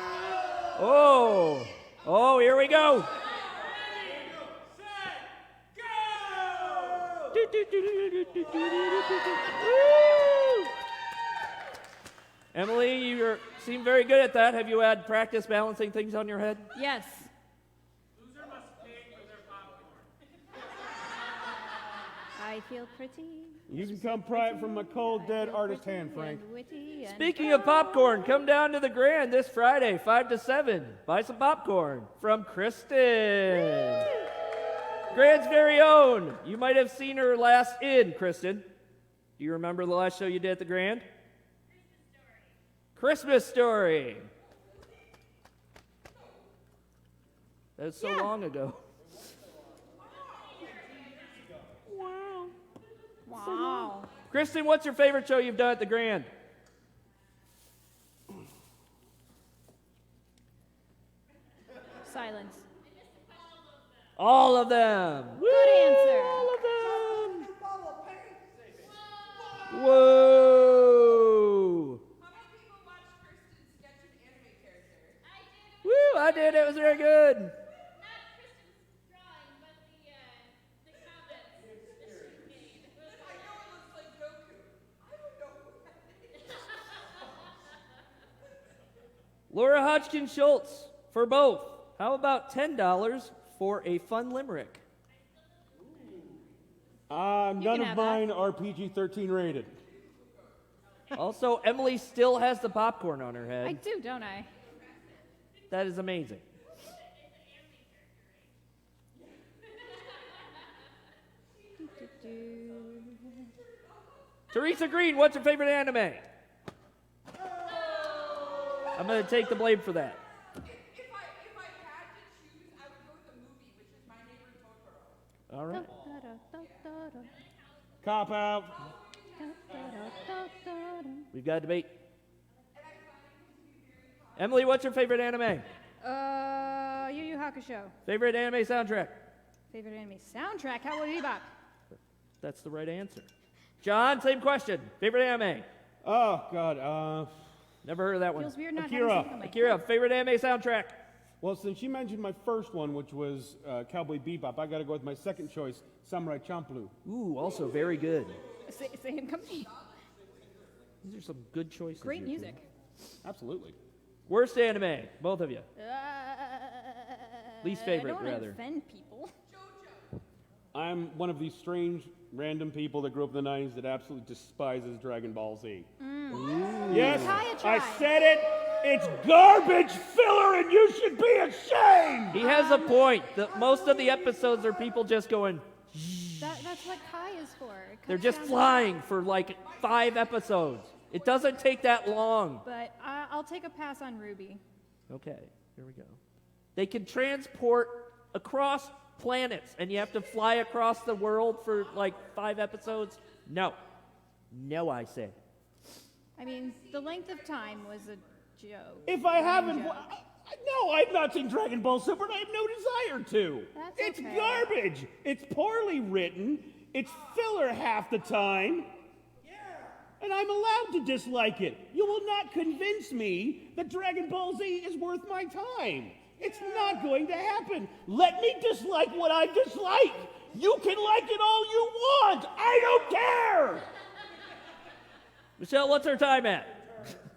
Oh. Oh, here we go. Woo! Emily, you seem very good at that. Have you had practice balancing things on your head? Yes. Loser must pay for their popcorn. I feel pretty. You can come pry it from my cold, dead artist hand, Frank. And witty and Speaking of popcorn, come down to the Grand this Friday, 5 to 7. Buy some popcorn from Kristen. Grand's very own. You might have seen her last in, Kristen. Do you remember the last show you did at the Grand? Christmas Story. That was so long ago. Wow. Kristen, what's your favorite show you've done at the Grand? Silence. All of them. Good answer. All of them. Whoa. How many people watched Kristen's sketch of anime character? Woo, I did. It was very good. Not Kristen's drawing, but the comments that she made. I know it looks like Goku. I don't know who that is. Laura Hodgkin Schultz for both. How about $10 for a fun limerick? None can of have mine are PG-13 rated. Also, Emily still has the popcorn on her I head. do, don't I? That is amazing. Teresa Green, what's your favorite anime? I'm going to take the blame for that. If I had to choose, I would go with the movie, which is My Neighbor Totoro. All right. Cop out. We've got a debate. Emily, what's your favorite anime? Yu Yu Hakusho. Favorite anime soundtrack? Favorite anime soundtrack? Cowboy Bebop. That's the right answer. John, same question. Favorite anime? Oh, God. Never heard of that one. Feels weird not Akira. having something on my Akira, favorite anime soundtrack? Well, since you mentioned my first one, which was Cowboy Bebop, I got to go with my second choice, Samurai Champloo. Ooh, also very good. Same company. These are some good choices. Great here, music. Absolutely. Worst anime, both of you. Least I favorite, don't want rather. to offend people. I'm one of these strange, random people that grew up in the 90s that absolutely despises Dragon Ball Z. Yes, I said it. It's garbage filler, and you should be ashamed. He has a point. Most of the episodes are people just going, That's what Kai is for. It they're cuts just down- flying for like 5 episodes. It doesn't take that long. But I'll take a pass on Ruby. Okay, here we go. They can transport across planets, and you have to fly across the world for like 5 episodes? No. No, I say. I mean, the length of time was a joke. If I haven't, Joke. no, I've not seen Dragon Ball Super, and I have no desire to. That's It's okay. garbage. It's poorly written. It's filler half the time. And I'm allowed to dislike it. You will not convince me that Dragon Ball Z is worth my time. It's not going to happen. Let me dislike what I dislike. You can like it all you want. I don't care. Michelle, what's our time at?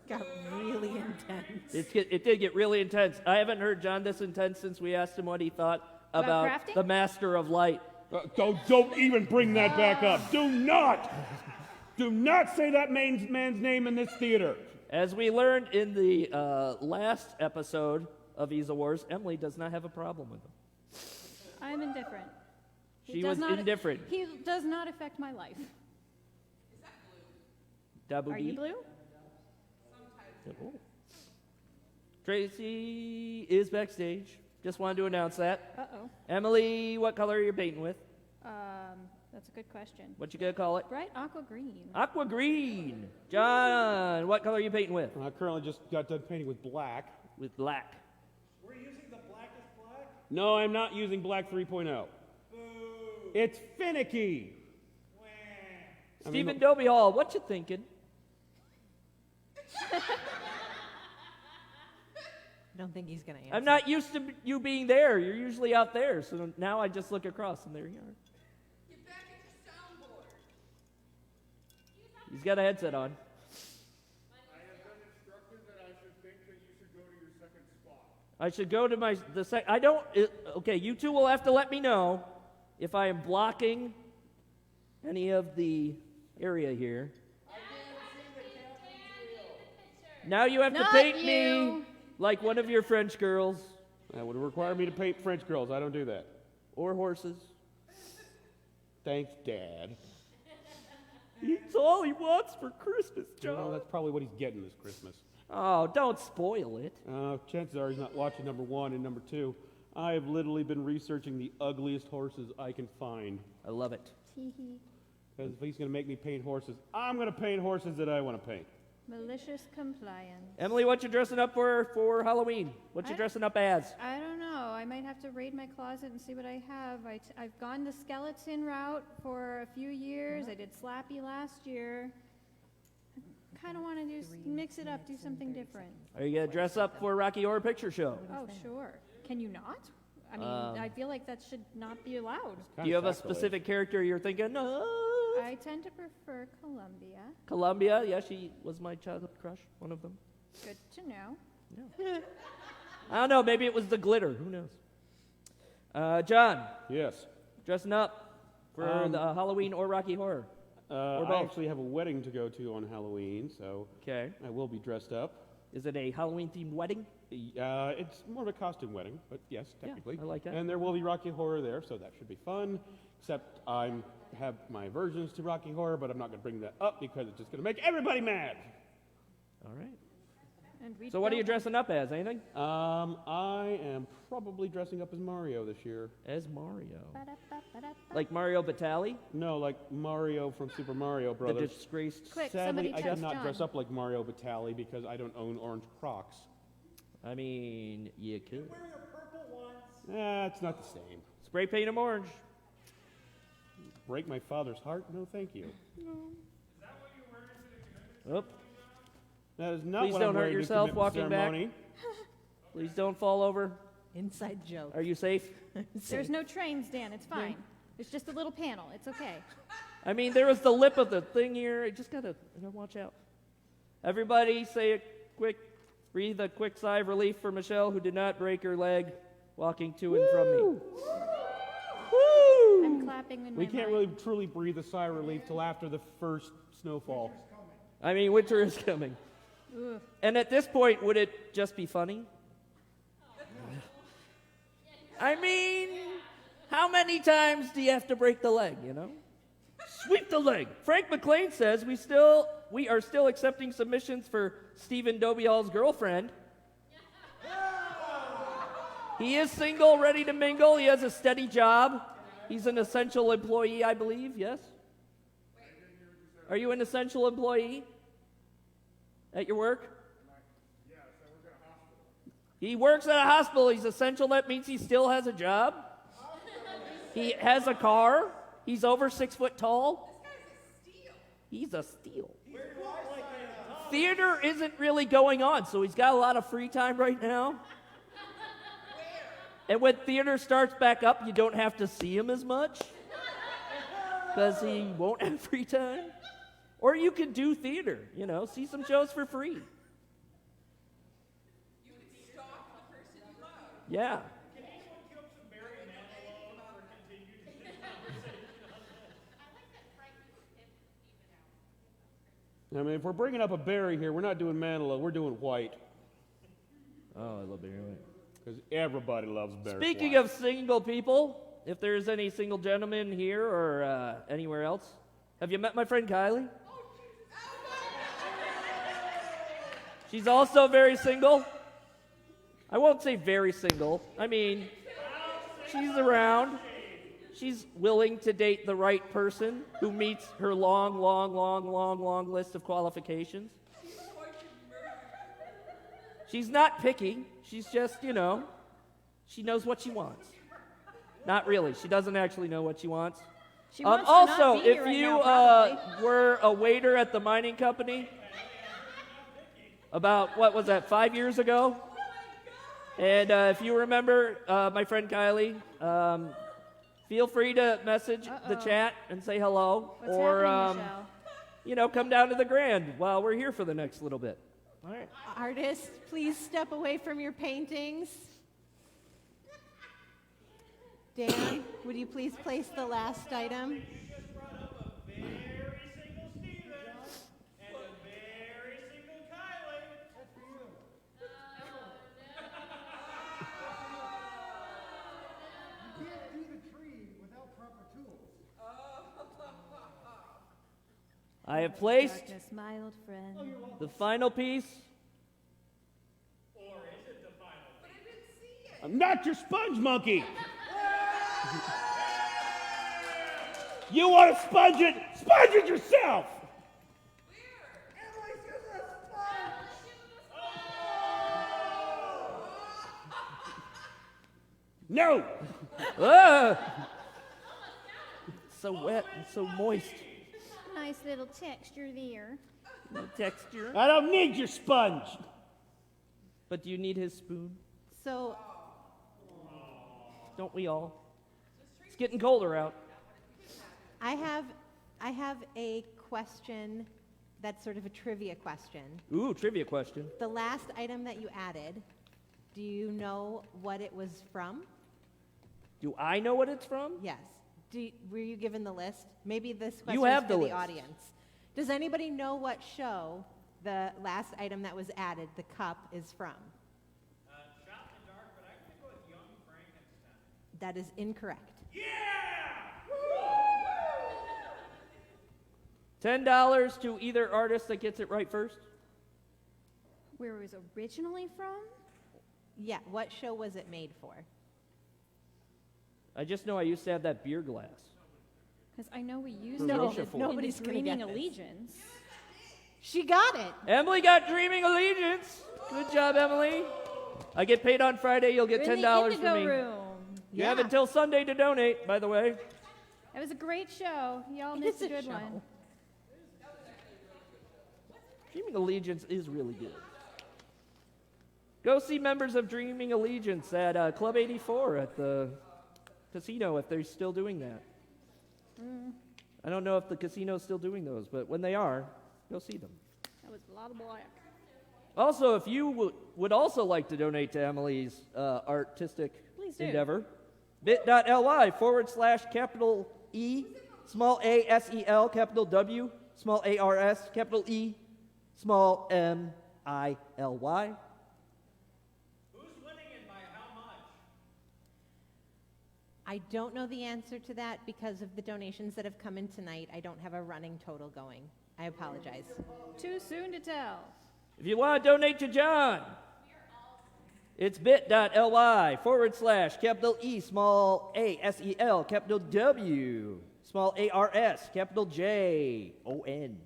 Got really intense. It did get really intense. I haven't heard John this intense since we asked him what he thought about crafting? the Master of Light. Don't even bring that back up. Do not say that man's name in this theater. As we learned in the last episode of Easel Wars, Emily does not have a problem with him. I'm indifferent. He She does was not- indifferent. He does not affect my life. Dabu Are you blue? Oh. Tracy is backstage. Just wanted to announce that. Uh-oh. Emily, what color are you painting with? That's a good question. What you gonna call it? Bright aqua green. Aqua green. John, what color are you painting with? I currently just got done painting with black. With black. We're using the blackest black? No, I'm not using black 3.0. Boo! It's finicky. Wah. I mean, Stephen Dobie Hall, what you thinking? I don't think he's going to answer. I'm not used to you being there. You're usually out there. So now I just look across and there you are. Get back at your soundboard. He's got a headset on. I have been instructed that I should think that you should go to your second spot. I should go to I don't, okay, you two will have to let me know if I am blocking any of the area here. Now you have to Not paint me you. like one of your French girls That would require me to paint French girls. I don't do that. or horses. Thanks, Dad. It's all he wants for Christmas, Well, John. that's probably what he's getting this Christmas. Oh, don't spoil it. Chances are he's not watching number 1 and number 2. I have literally been researching the ugliest horses I can find. I love it. Because if he's going to make me paint horses, I'm going to paint horses that I want to paint. Malicious compliance. Emily, what you dressing up for Halloween? What you I- dressing up as? I don't know. I might have to raid my closet and see what I have. I've gone the skeleton route for a few years. I did Slappy last year. I kind of want to mix it up, do something different. Are you gonna dress up for Rocky Horror Picture Show? Oh, sure. Can you not? I mean, I feel like that should not be allowed. Do you have a specific character you're thinking? No. I tend to prefer Columbia. Columbia, yeah, she was my childhood crush, one of them. Good to know. I don't know, maybe it was the glitter. Who knows? John, Yes. dressing up for the Halloween or Rocky Horror. I both. actually have a wedding to go to on Halloween, so Okay. I will be dressed up. Is it a Halloween-themed wedding? It's more of a costume wedding, but yes, Yeah, technically. I like that. And there will be Rocky Horror there, so that should be fun. Except I have my versions to Rocky Horror, but I'm not going to bring that up because it's just going to make everybody mad. All right. And we So what are you don't- dressing up as? Anything? I am probably dressing up as Mario this year. As Mario. Ba-da-ba-ba-da-ba. Like Mario Batali? No, like Mario from Super Mario The Brothers. disgraced... Quick, Sadly, somebody I text cannot John. dress up like Mario Batali because I don't own orange Crocs. I mean, you could. Wear your purple ones. It's not the same. Spray paint them orange. Break my father's heart? No, thank you. Oh, That is not Please what don't I'm hurt wearing to yourself commit the walking back. ceremony. please don't fall over. Inside joke. Are you safe? There's no trains, Dan. It's fine. It's just a little panel. It's okay. I mean, there was the lip of the thing here. I just gotta watch out. Everybody breathe a quick sigh of relief for Michelle, who did not break her leg walking to and from me. I'm clapping in my We can't mind. really truly breathe a sigh of relief till after the first snowfall. I mean, winter is coming. Ugh. And at this point, would it just be funny? I mean, how many times do you have to break the leg, you know? Sweep the leg. Frank McLean says we are still accepting submissions for Stephen Dobial's girlfriend. He is single, ready to mingle. He has a steady job. He's an essential employee, I believe, yes? Are you an essential employee at your work? Yes, I work at a hospital. He works at a hospital. He's essential. That means he still has a job. He has a car. He's over 6 foot tall. He's a steal. Theater isn't really going on, so he's got a lot of free time right now. And when theater starts back up, you don't have to see him as much because he won't have free time. Or you can do theater, you know, see some shows for free. You could stalk the person you love. Yeah. Can anyone keep some Barry and Matt alone for continued conversation on this? I mean, if we're bringing up a berry here, we're not doing Manilow, we're doing white. Oh, I love Barry White. Because everybody loves berry. Speaking of single people, if there's any single gentlemen here or anywhere else, have you met my friend Kylie? She's also very single. I won't say very single. I mean, she's around. She's willing to date the right person who meets her long list of qualifications. She's not picky. She's just, you know, she knows what she wants. Not really. She doesn't actually know what she wants. She wants to Also, not be if here right you now, probably. were a waiter at the mining company about, what was that, 5 years ago? And if you remember my friend Kylie, feel free to message the chat and say hello. What's or, happening, Michelle? you know, come down to the Grand while we're here for the next little bit. All right. Artists, please step away from your paintings. Dan, would you please place the last item? You just brought up a very single Steven and a very single Kylie. That's for you. You can't do the tree without proper tools. I have placed Darkness, my old friend. the final piece. Or is it the final? But I didn't see it. I'm not your sponge monkey. You want to sponge it? Sponge it yourself. Emily's using a sponge! No. Ah! It's so wet and so moist. Nice little texture there. No texture. I don't need your sponge. But do you need his spoon? So, Don't we all? It's getting colder out. I have a question that's sort of a trivia question. Ooh, trivia question. The last item that you added, do you know what it was from? Do I know what it's from? Yes. Were you given the list? Maybe this question You have is the for the list. audience. Does anybody know what show the last item that was added, the cup, is from? Shot in the dark, but I'm going to go with Young Frankenstein. That is incorrect. $10 to either artist that gets it right first. Where it was originally from? Yeah, what show was it made for? I just know I used to have that beer glass. Because I know we used No, it in nobody's the gonna Dreaming get this. Allegiance. She got it. Emily got Dreaming Allegiance. Good job, Emily. I get paid on Friday. You'll get We're in $10 the from Indigo me. Room. You have until Sunday to donate, by the way. It was a great show. Y'all It missed is a a good show. one. Dreaming Allegiance is really good. Go see members of Dreaming Allegiance at Club 84 at the casino if they're still doing that. I don't know if the casino's still doing those, but when they are, go see them. That was a lot of black. Also, if you would also like to donate to Emily's artistic Please do. endeavor, bit.ly/capital E, small a S-E-L, capital W, small A-R-S, capital E, small M-I-L-Y. Who's winning and by how much? I don't know the answer to that because of the donations that have come in tonight. I don't have a running total going. I apologize. Too soon to tell. If you want to donate to John, it's bit.ly/capital E, small a S-E-L, capital W, small A-R-S, capital J-O-N.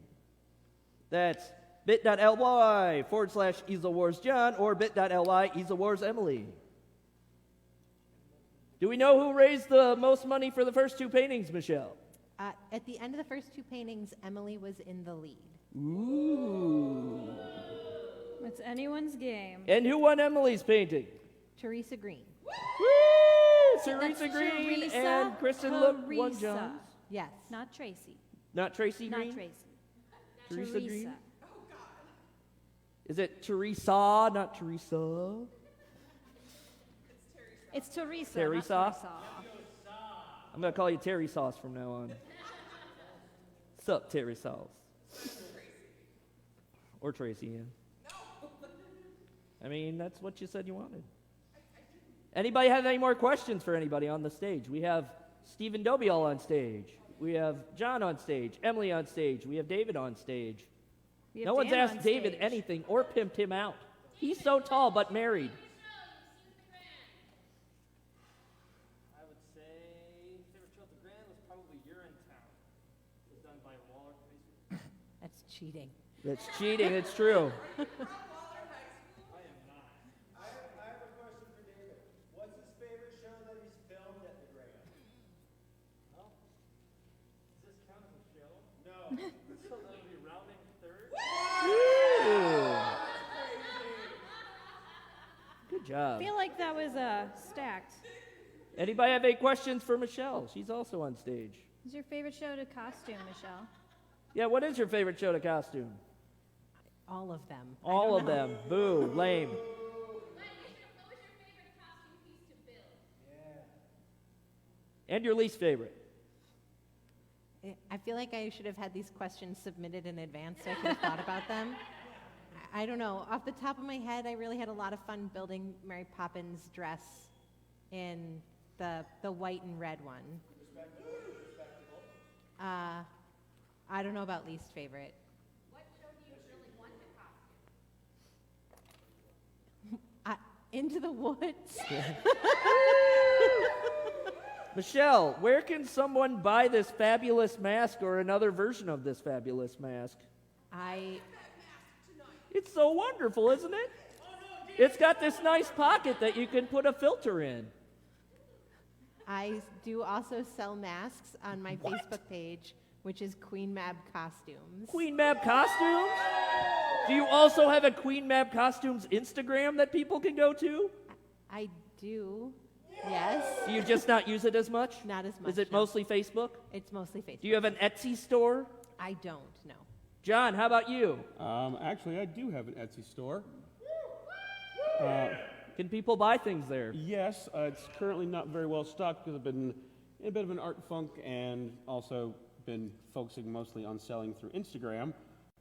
That's bit.ly/Easel Wars John or bit.ly Easel Wars Emily. Do we know who raised the most money for the first two paintings, Michelle? At the end of the first two paintings, Emily was in the lead. Ooh. It's anyone's game. And who won Emily's painting? Teresa Green. Woo! Teresa That's Green Teresa and Kristen Look won Teresa. Jones. Yes. Not Tracy. Not Tracy Not Green? Tracy. Teresa Teresa. Green? Is it Teresa, not Teresa? It's Teresa. Terry not sauce? Teresa. I'm going to call you Terry Sauce from now on. Sup, Terry Sauce? Or Tracy, yeah. I mean, that's what you said you wanted. Anybody have any more questions for anybody on the stage? We have Stephen Dobial on stage. We have John on stage. Emily on stage. We have David on stage. We have No one's Dan asked on David stage. anything or pimped him out. He's so tall but married. I would say favorite show at the Grand was probably You're in Town. It was done by Waller. That's cheating. That's cheating. It's true. I have a question for David. What's his favorite show that he's filmed at the Grand? Well, does this count as a show? No. So that would be rounding third. Good job. I feel like that was stacked. Anybody have any questions for Michelle? She's also on stage. What's your favorite show to costume, Michelle? Yeah, what is your favorite show to costume? All of them. All of them. Boo. Lame. What was your favorite costume piece to build? And your least favorite? I feel like I should have had these questions submitted in advance so I could have thought about them. I don't know. Off the top of my head, I really had a lot of fun building Mary Poppins' dress in the white and red one. Respectable. I don't know about least favorite. What show do you really want to costume? Into the Woods. Michelle, where can someone buy this fabulous mask or another version of this fabulous mask? It's so wonderful, isn't it? It's got this nice pocket that you can put a filter in. I do also sell masks on my What? Facebook page, which is Queen Mab Costumes. Queen Mab Costumes? Do you also have a Queen Mab Costumes Instagram that people can go to? I do. Yes. Do you just not use it as much? Not as much. Is it no. mostly Facebook? It's mostly Facebook. Do you have an Etsy store? I don't know. John, how about you? Actually, I do have an Etsy store. Can people buy things there? Yes, it's currently not very well stocked because I've been in a bit of an art funk and also been focusing mostly on selling through Instagram.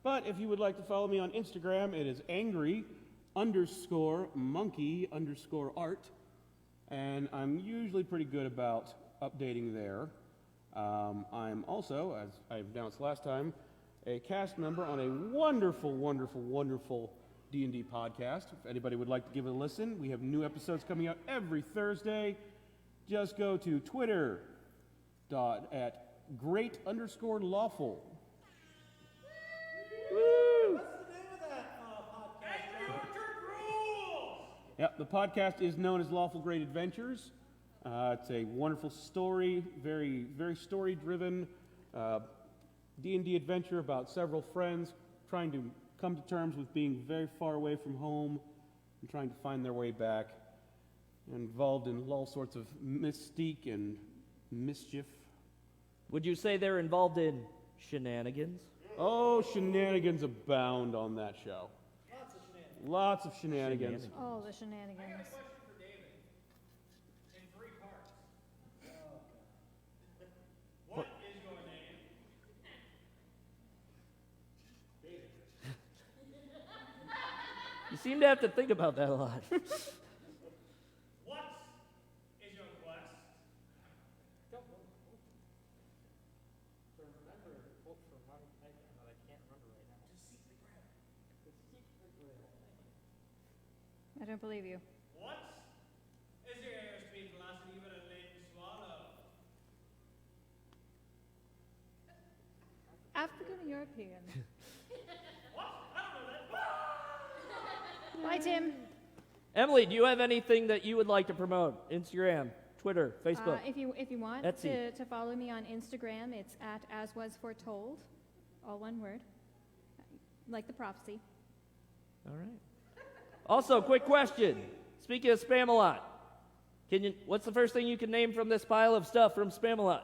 But if you would like to follow me on Instagram, it is angry_monkey_art. And I'm usually pretty good about updating there. I'm also, as I announced last time, a cast member on a wonderful, wonderful, wonderful D&D podcast. If anybody would like to give it a listen, we have new episodes coming out every Thursday. Just go to Twitter at great_lawful. Woo! What's the name of that podcast? Yep, the podcast is known as Lawful Great Adventures. It's a wonderful story, very, very story-driven D&D adventure about several friends trying to come to terms with being very far away from home and trying to find their way back, involved in all sorts of mystique and mischief. Would you say they're involved in shenanigans? Oh, shenanigans abound on that show. Lots of shenanigans. Oh, the shenanigans. Question for David. In 3 parts. What is your name? You seem to have to think about that a lot. What is your quest? Remember, quote from Monty Python that I can't remember right now. I don't believe you. What is your airspeed velocity with a laden swallow? African European. What? I don't know that. Bye, Tim. Emily, do you have anything that you would like to promote? Instagram, Twitter, Facebook? If you want Etsy. to follow me on Instagram, it's at aswasforetold, all one word, like the prophecy. All right. Also, quick question. Speaking of Spamalot, what's the first thing you can name from this pile of stuff from Spamalot?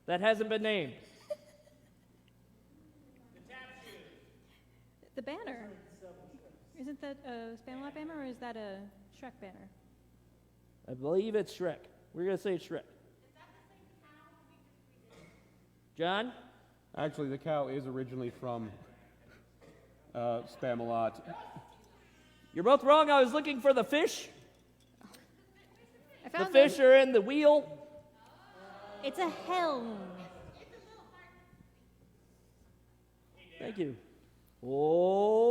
That hasn't been named. The banner. Isn't that a Spamalot banner or is that a Shrek banner? I believe it's Shrek. We're going to say it's Shrek. John? Actually, the cow is originally from Spamalot. You're both wrong. I was looking for the fish. I The found fish are in the wheel. It's a helm. Thank you. Oh.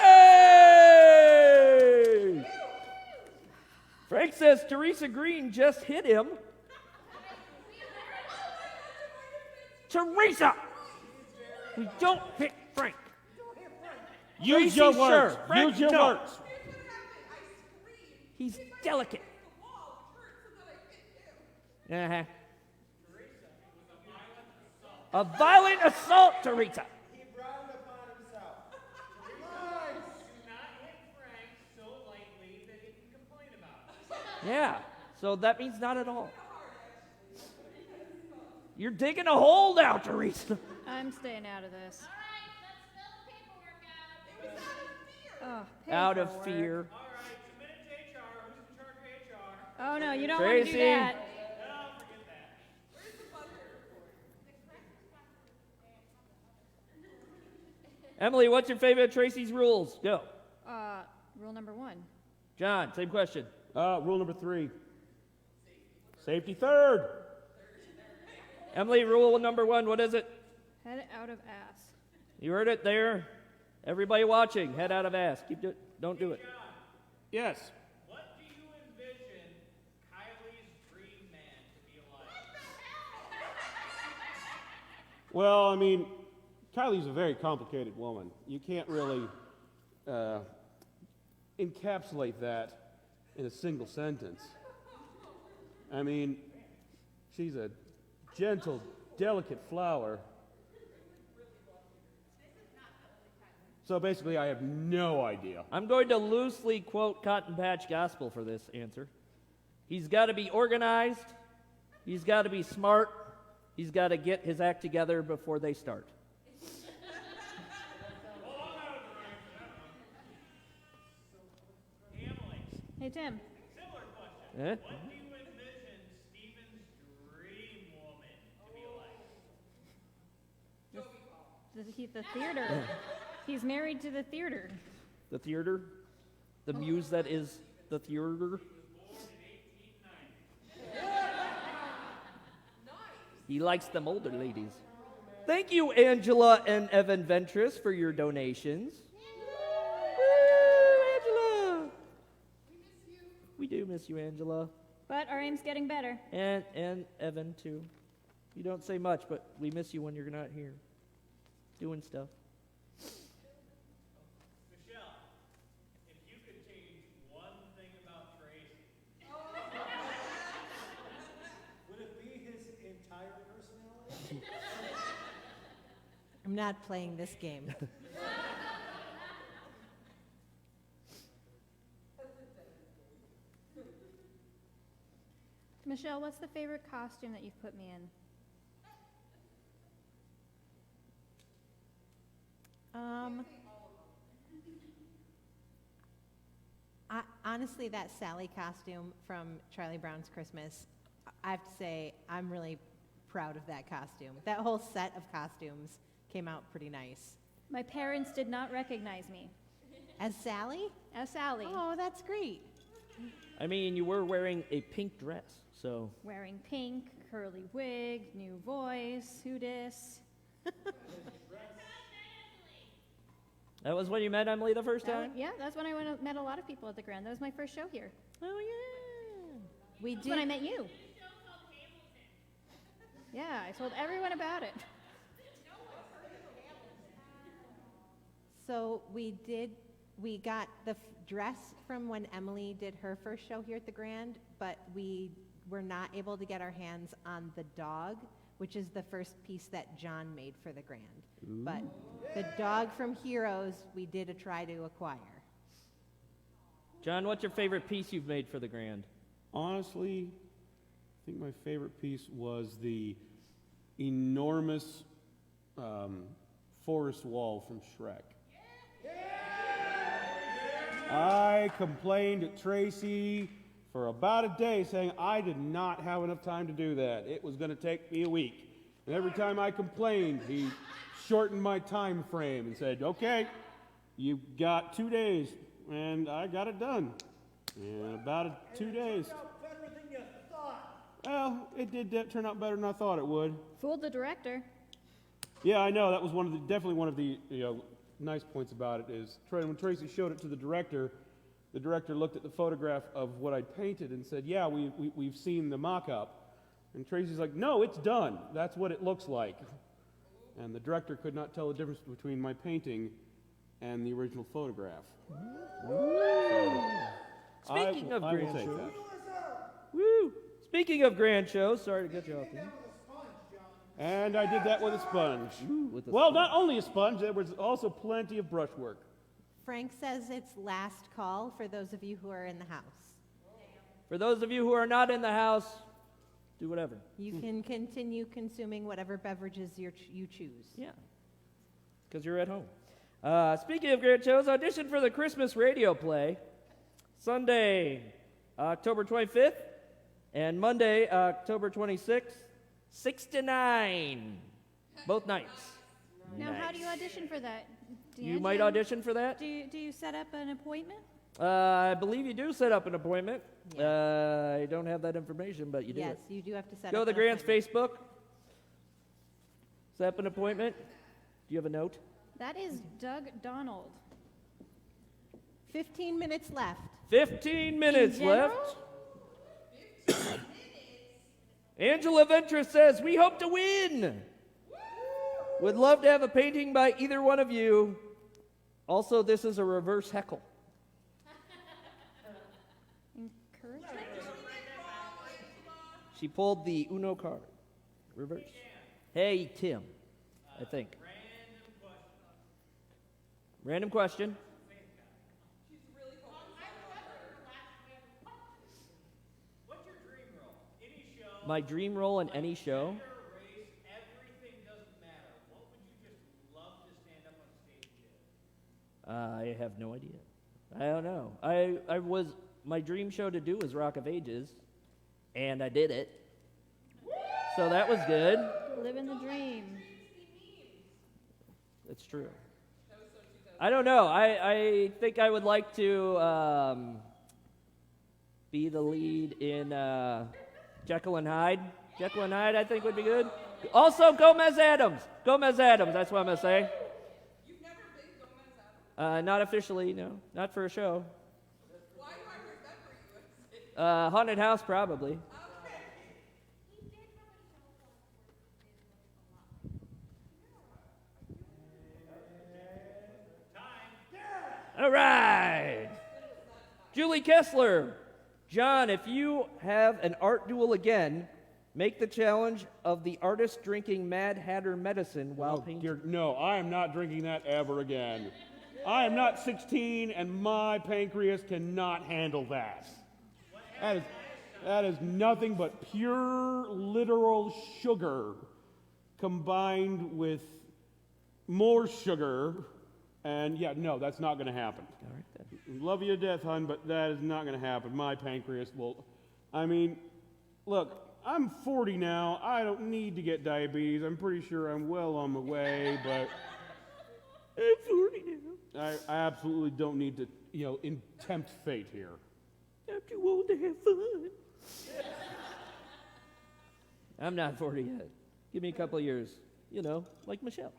Hey! Frank says Teresa Green just hit him. Teresa! We don't hit Frank. Use Tracy, your sure. words. Frank, Use your no. words. He's delicate. Uh-huh. A violent assault, Teresa. He brought it upon himself. Do not hit Frank so lightly that he can complain about it. Yeah, so that means not at all. You're digging a hole now, Teresa. I'm staying out of this. All right, let's fill the paperwork out. Oh, Out of paperwork. fear. All right, submit it to HR. Who's in charge of HR? Oh no, you don't want to do Tracy. that. No, forget that. Emily, what's your favorite Tracy's rules? Go. Rule number 1. John, same question. Rule number 3. Safety third. Emily, rule number 1, what is it? Head out of ass. You heard it there. Everybody watching, head out of ass. Don't do it. Yes. What do you envision Kylie's dream man to be like? Well, I mean, Kylie's a very complicated woman. You can't really encapsulate that in a single sentence. I mean, she's a gentle, delicate flower. So basically, I have no idea. I'm going to loosely quote Cotton Patch Gospel for this answer. He's got to be organized. He's got to be smart. He's got to get his act together before they start. Hey, Tim. Similar question. Eh? What do you envision Steven's dream woman to be like? The theater. He's married to the theater. The theater. The muse that is the theater. He likes them older ladies. Thank you, Angela and Evan Ventris, for your donations. Woo, Angela! We do miss you, Angela. But our aim's getting better. And Evan, too. You don't say much, but we miss you when you're not here. Doing stuff. Michelle, if you could change one thing about Tracy, Would it be his entire personality? I'm not playing this game. Michelle, what's the favorite costume that you've put me in? Honestly, that Sally costume from Charlie Brown's Christmas, I have to say, I'm really proud of that costume. That whole set of costumes came out pretty nice. My parents did not recognize me As Sally? as Sally, Oh, that's great. I mean, you were wearing a pink dress, so wearing pink, curly wig, new voice, who dis? that was when you met Emily the first time? Yeah, that's when I met a lot of people at the Grand. That was my first show here. Oh, yeah. We That's when I did. met you. Yeah, I told everyone about it. So we got the dress from when Emily did her first show here at the Grand, but we were not able to get our hands on the dog, which is the first piece that John made for the Grand. But the dog from Heroes, we did try to acquire. John, what's your favorite piece you've made for the Grand? Honestly, I think my favorite piece was the enormous forest wall from Shrek. I complained at Tracy for about a day saying I did not have enough time to do that. It was going to take me a week. And every time I complained, he shortened my time frame and said, okay, you've got 2 days. And I got it done in about 2 days. Better than you thought. Well, it did turn out better than I thought it would. Fooled the director. Yeah, I know. That was definitely one of the nice points about it is when Tracy showed it to the director looked at the photograph of what I'd painted and said, yeah, we've seen the mock-up. And Tracy's like, no, it's done. That's what it looks like. And the director could not tell the difference between my painting and the original photograph. Speaking of I will grand take shows. that. Woo! Speaking of grand shows, sorry to cut you off there. And I did that with a sponge. With a Well, sponge. not only a sponge, there was also plenty of brushwork. Frank says it's last call for those of you who are in the house. For those of you who are not in the house, do whatever. You can continue consuming whatever beverages you choose. Yeah, because you're at home. Speaking of grand shows, audition for the Christmas radio play Sunday, October 25th, and Monday, October 26th, 6 to 9, both nights. Now, how do you audition for that? You might D'Angelo? audition for that? Do you set up an appointment? I believe you do set up an appointment. I don't have that information, but you do Yes, it. you do have to set Go up to the an Grand's appointment. Facebook. Set up an appointment. Do you have a note? That is Doug Donald. 15 minutes left. 15 minutes In general? left. Angela Ventress says, we hope to win. Would love to have a painting by either one of you. Also, this is a reverse heckle. Encouragement? She pulled the Uno card. Reverse. Hey, Tim, I think. Random question. What's your dream role? Any show? My dream role in any show? Gender, race, everything doesn't matter. What would you just love to stand up on stage and do? I have no idea. I don't know. My dream show to do was Rock of Ages, and I did it. So that was good. Living the dream. It's true. I don't know. I think I would like to be the lead in Jekyll and Hyde. Jekyll and Hyde, I think, would be good. Also, Gomez Adams. Gomez Adams, that's what I'm going to say. You've never been Gomez Adams? Not officially, no. Not for a show. Why do I remember you as it? Haunted House, probably. Okay. All right. Julie Kessler. John, if you have an art duel again, Make the challenge of the artist drinking Mad Hatter medicine while painting. Dear, no, I am not drinking that ever again. I am not 16, and my pancreas cannot handle that. That is nothing but pure, literal sugar combined with more sugar. And yeah, no, that's not going to happen. All right, then. Love you to death, hon, but that is not going to happen. My pancreas will. I mean, look, I'm 40 now. I don't need to get diabetes. I'm pretty sure I'm well on my way, but I'm 40 now. I absolutely don't need to, tempt fate here. I'm too old to have fun. I'm not 40 yet. Give me a couple of years. Like Michelle.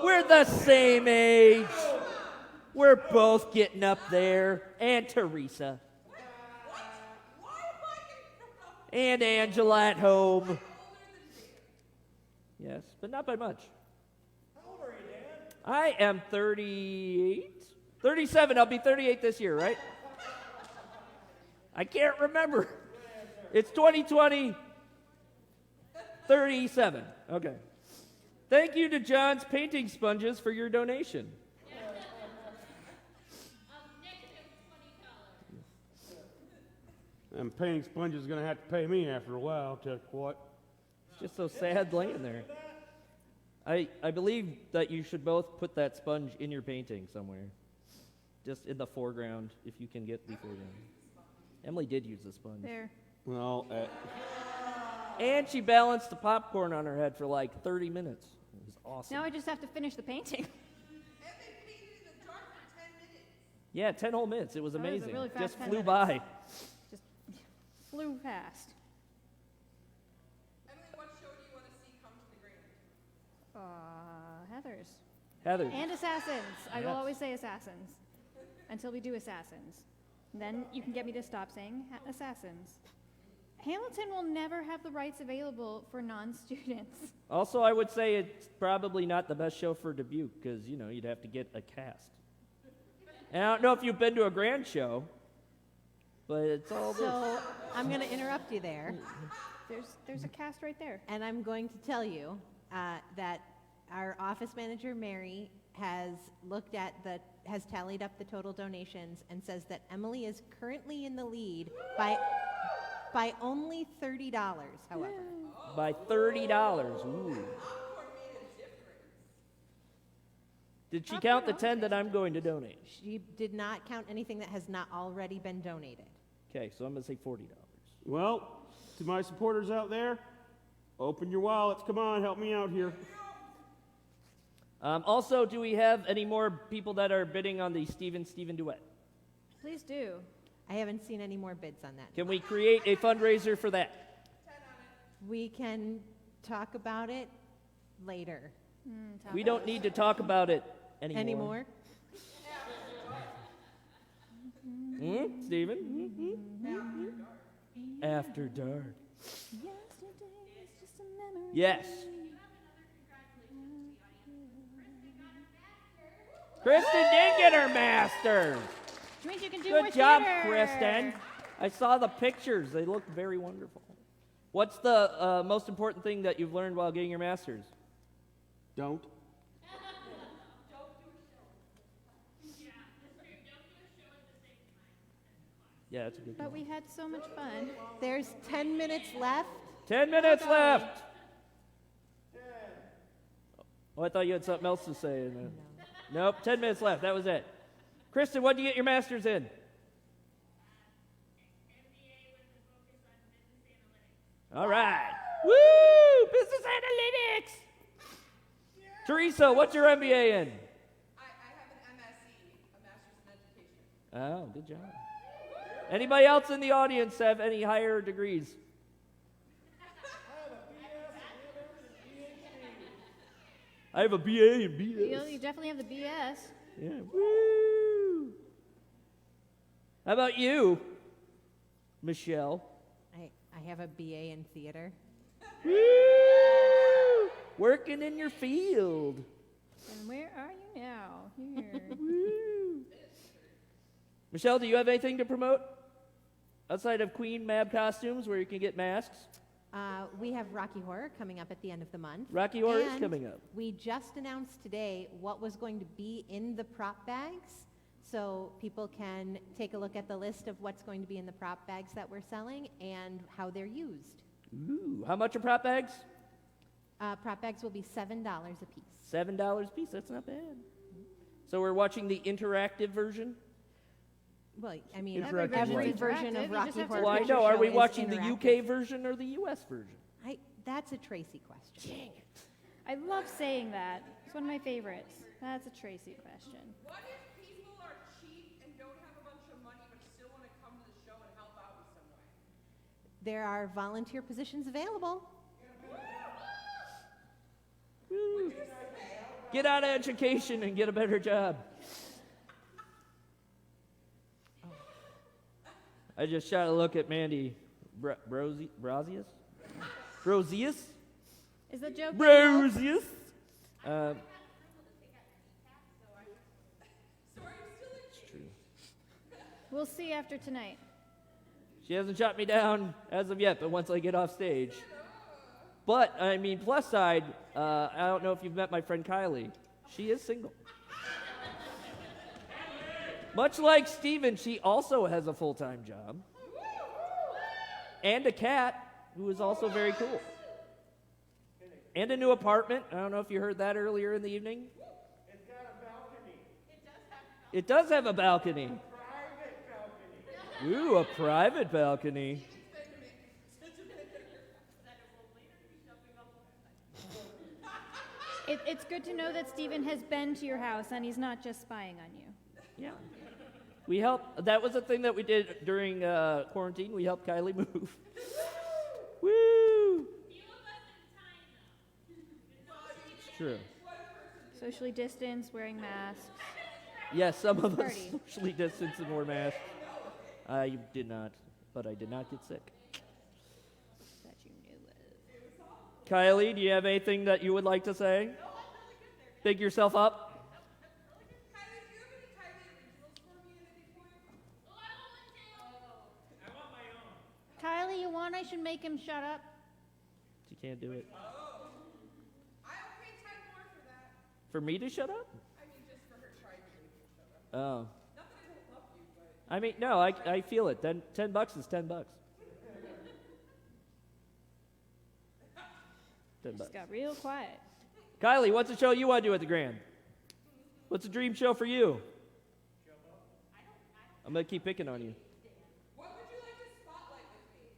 We're the same age. We're both getting up there. And Teresa. And Angela at home. Yes, but not by much. How old are you, Dad? I am 38. 37. I'll be 38 this year, right? I can't remember. It's 2020. 37. Okay. Thank you to John's Painting Sponges for your donation. And painting sponge is going to have to pay me after a while, I'll tell you what. It's just so sad laying there. I believe that you should both put that sponge in your painting somewhere. Just in the foreground, if you can get the foreground. Emily did use the sponge. There. Well, And she balanced the popcorn on her head for like 30 minutes. It was awesome. Now I just have to finish the painting. And they painted in the dark for 10 minutes. Yeah, 10 whole minutes. It was That was a amazing. really fast Just 10 flew minutes. by. Just flew past. Emily, what show do you want to see come to the Grand? Heather's. Heather. And Assassins. I will Yes. always say Assassins. Until we do Assassins. Then you can get me to stop saying Assassins. Hamilton will never have the rights available for non-students. Also, I would say it's probably not the best show for Dubuque because, you'd have to get a cast. And I don't know if you've been to a grand show, but it's all this. So I'm going to interrupt you there, There's a cast right there. and I'm going to tell you that our office manager, Mary, has tallied up the total donations and says that Emily is currently in the lead by only $30, however. By $30. Ooh. Did she count the 10 that I'm going to donate? She did not count anything that has not already been donated. Okay, so I'm going to say $40. well, to my supporters out there, open your wallets. Come on, help me out here. Also, do we have any more people that are bidding on the Steven duet? Please do. I haven't seen any more bids on that. Can we create a fundraiser for that? We can talk about it later. We don't need to talk about it anymore. Steven? After dark. Yesterday's just a memory. Yes. Kristen did get her master's. Which means you can do more Good job, theater. Kristen. I saw the pictures. They look very wonderful. What's the most important thing that you've learned while getting your master's? Don't. Yeah, that's a good But one. we had so much fun. There's 10 minutes left. 10 minutes left. Oh, I thought you had something else to say. Nope, 10 minutes left. That was it. Kristen, what did you get your master's in? All right. Woo! Business analytics. Teresa, what's your MBA in? I have an MSc, a Master's in Education. Oh, good job. Anybody else in the audience have any higher degrees? I have a BA and BS. You definitely have the BS. Yeah. Woo! How about you, Michelle? I have a BA in theater. Woo! Working in your field. And where are you now? Here. Woo! Michelle, do you have anything to promote? Outside of Queen Mab costumes, where you can get masks, We have Rocky Horror coming up at the end of the month. Rocky Horror is And coming up. We just announced today what was going to be in the prop bags, so people can take a look at the list of what's going to be in the prop bags that we're selling and how they're used. Ooh, how much are prop bags? Prop bags will be $7 a piece. $7 a piece. That's not bad. So we're watching the interactive version. Well, I mean, Interactive every light. version Interactive, of you Rocky just have to- Horror Well, I Picture know. Are Show we is watching the interactive. UK version or the US version? That's a Tracy question. I love saying that. It's one of my favorites. That's a Tracy question. What if people are cheap and don't have a bunch of money but still want to come to the show and help out in some way? There are volunteer positions available. Woo. Get out of education and get a better job. I just shot a look at Mandy Brosius? Brosius? Is the joke? Brosius? So are you still a kid? We'll see after tonight. She hasn't shot me down as of yet, but once I get off stage. But, I mean, plus side, I don't know if you've met my friend Kylie. She is single. Much like Steven, she also has a full-time job. And a cat, who is also very cool. And a new apartment. I don't know if you heard that earlier in the evening. It's got a balcony. It does have a balcony. Private balcony. Ooh, a private balcony. It's good to know that Stephen has been to your house and he's not just spying on you. Yeah. We helped. That was a thing that we did during quarantine. We helped Kylie move. Woo! It's true. Socially distanced, wearing masks. Yes, some of us Party. socially distanced and wore masks. I did not, but I did not get sick. That you knew of. Kylie, do you have anything that you would like to say? Big yourself up. Kylie, do you have any Kylie originals for me at any point? I want my own. Kylie, you want I should make him shut up? You can't do it. I'll pay 10 more for that. For me to shut up? I mean, just for her trying to make me shut up. Oh. Not that I don't love you, but I mean, no, I feel it. Then $10 is $10. $10. Just got real quiet. Kylie, what's a show you want to do at the Grand? What's a dream show for you? I'm going to keep picking on you. what would you like to spotlight with me?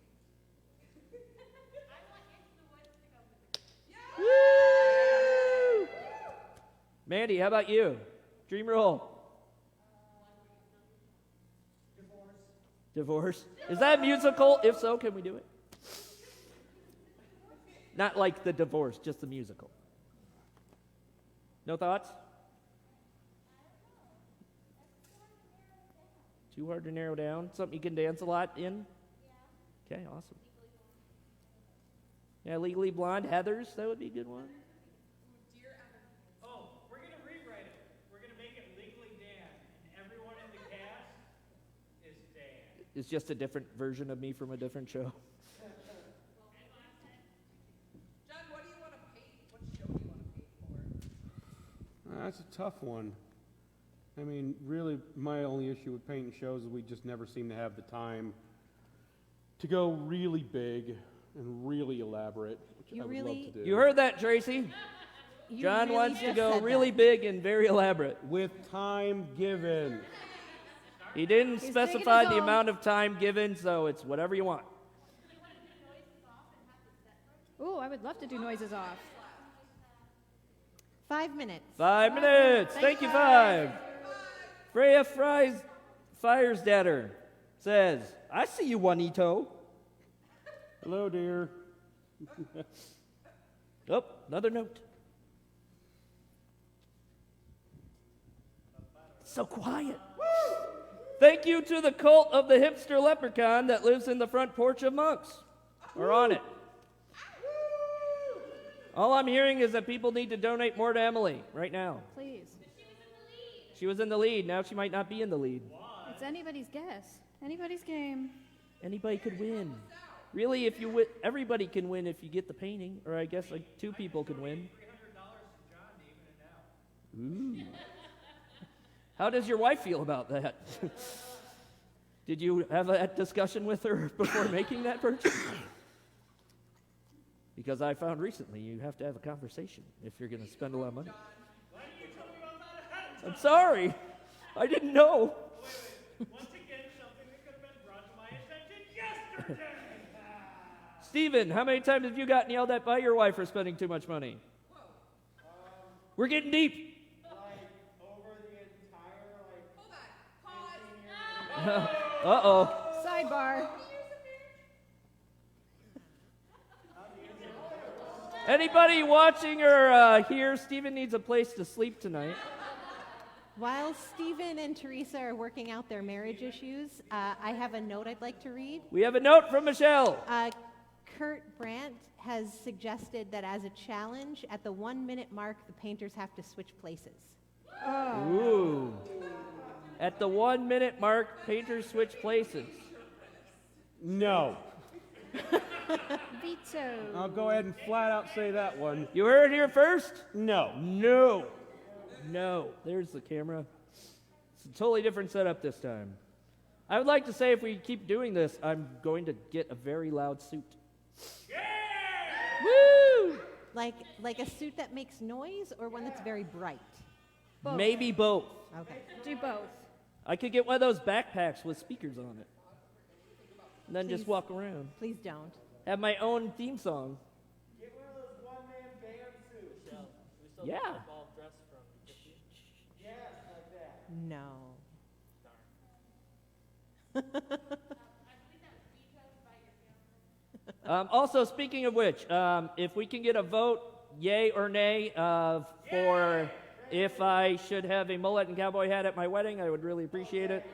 Woo! Mandy, how about you? Dream role? Divorce. Is that musical? If so, can we do it? Not like the divorce, just the musical. No thoughts? Too hard to narrow down? Something you can dance a lot in? Okay, awesome. Yeah, Legally Blonde, Heathers, that would be a good one. Oh, we're going to rewrite it. We're going to make it Legally Dan, and everyone in the cast is Dan. It's just a different version of me from a different show. John, what do you want to paint? What show do you want to paint for? That's a tough one. I mean, really, my only issue with painting shows is we just never seem to have the time to go really big and really elaborate, which You I would really- love to do. You heard that, Tracy? You John really wants to just go said really that. big and very elaborate. With time given. He didn't He's specify taking the his own. amount of time given, so it's whatever you want. Ooh, I would love to do noises off. 5 minutes. 5 minutes. Thank you, 5. Freya Firesdatter says, I see you, Juanito. Hello, dear. Oh, another note. So quiet. Thank you to the cult of the hipster leprechaun that lives in the front porch of Monks. Or on it. All I'm hearing is that people need to donate more to Emily right now. Please. She was in the lead. Now she might not be in the lead. It's anybody's guess. Anybody's game. Anybody could win. Really, if you win, everybody can win if you get the painting, or I guess like 2 people can win. $300 to John to even it out. Ooh. How does your wife feel about that? Did you have that discussion with her before making that purchase? Because I found recently you have to have a conversation if you're going to spend a lot of money. Why didn't you tell me about that ahead of time? I'm sorry. I didn't know. Wait. Once again, something that could have been brought to my attention yesterday. Steven, how many times have you gotten yelled at by your wife for spending too much money? We're getting deep. Like, over the entire, like, Hold on. Pause. Uh-oh. Sidebar. Anybody watching or here, Steven needs a place to sleep tonight. While Stephen and Teresa are working out their marriage issues, I have a note I'd like to read. We have a note from Michelle. Kurt Brandt has suggested that as a challenge, at the 1-minute mark, the painters have to switch places. Ooh. At the 1-minute mark, painters switch places. No. Veto. I'll go ahead and flat out say that one. You heard it here first? No. No. No. There's the camera. It's a totally different setup this time. I would like to say if we keep doing this, I'm going to get a very loud suit. Woo! Like a suit that makes noise or one that's very bright? Both. Maybe both. Okay. Do both. I could get one of those backpacks with speakers on it. And then just Please. walk around. Please don't. Have my own theme song. get one of those one-man band suits. Michelle, we still Yeah. have the football dress from 50? Yes, like that. No. Also, speaking of which, if we can get a vote, yay or nay, for if I should have a mullet and cowboy hat at my wedding, I would really appreciate it.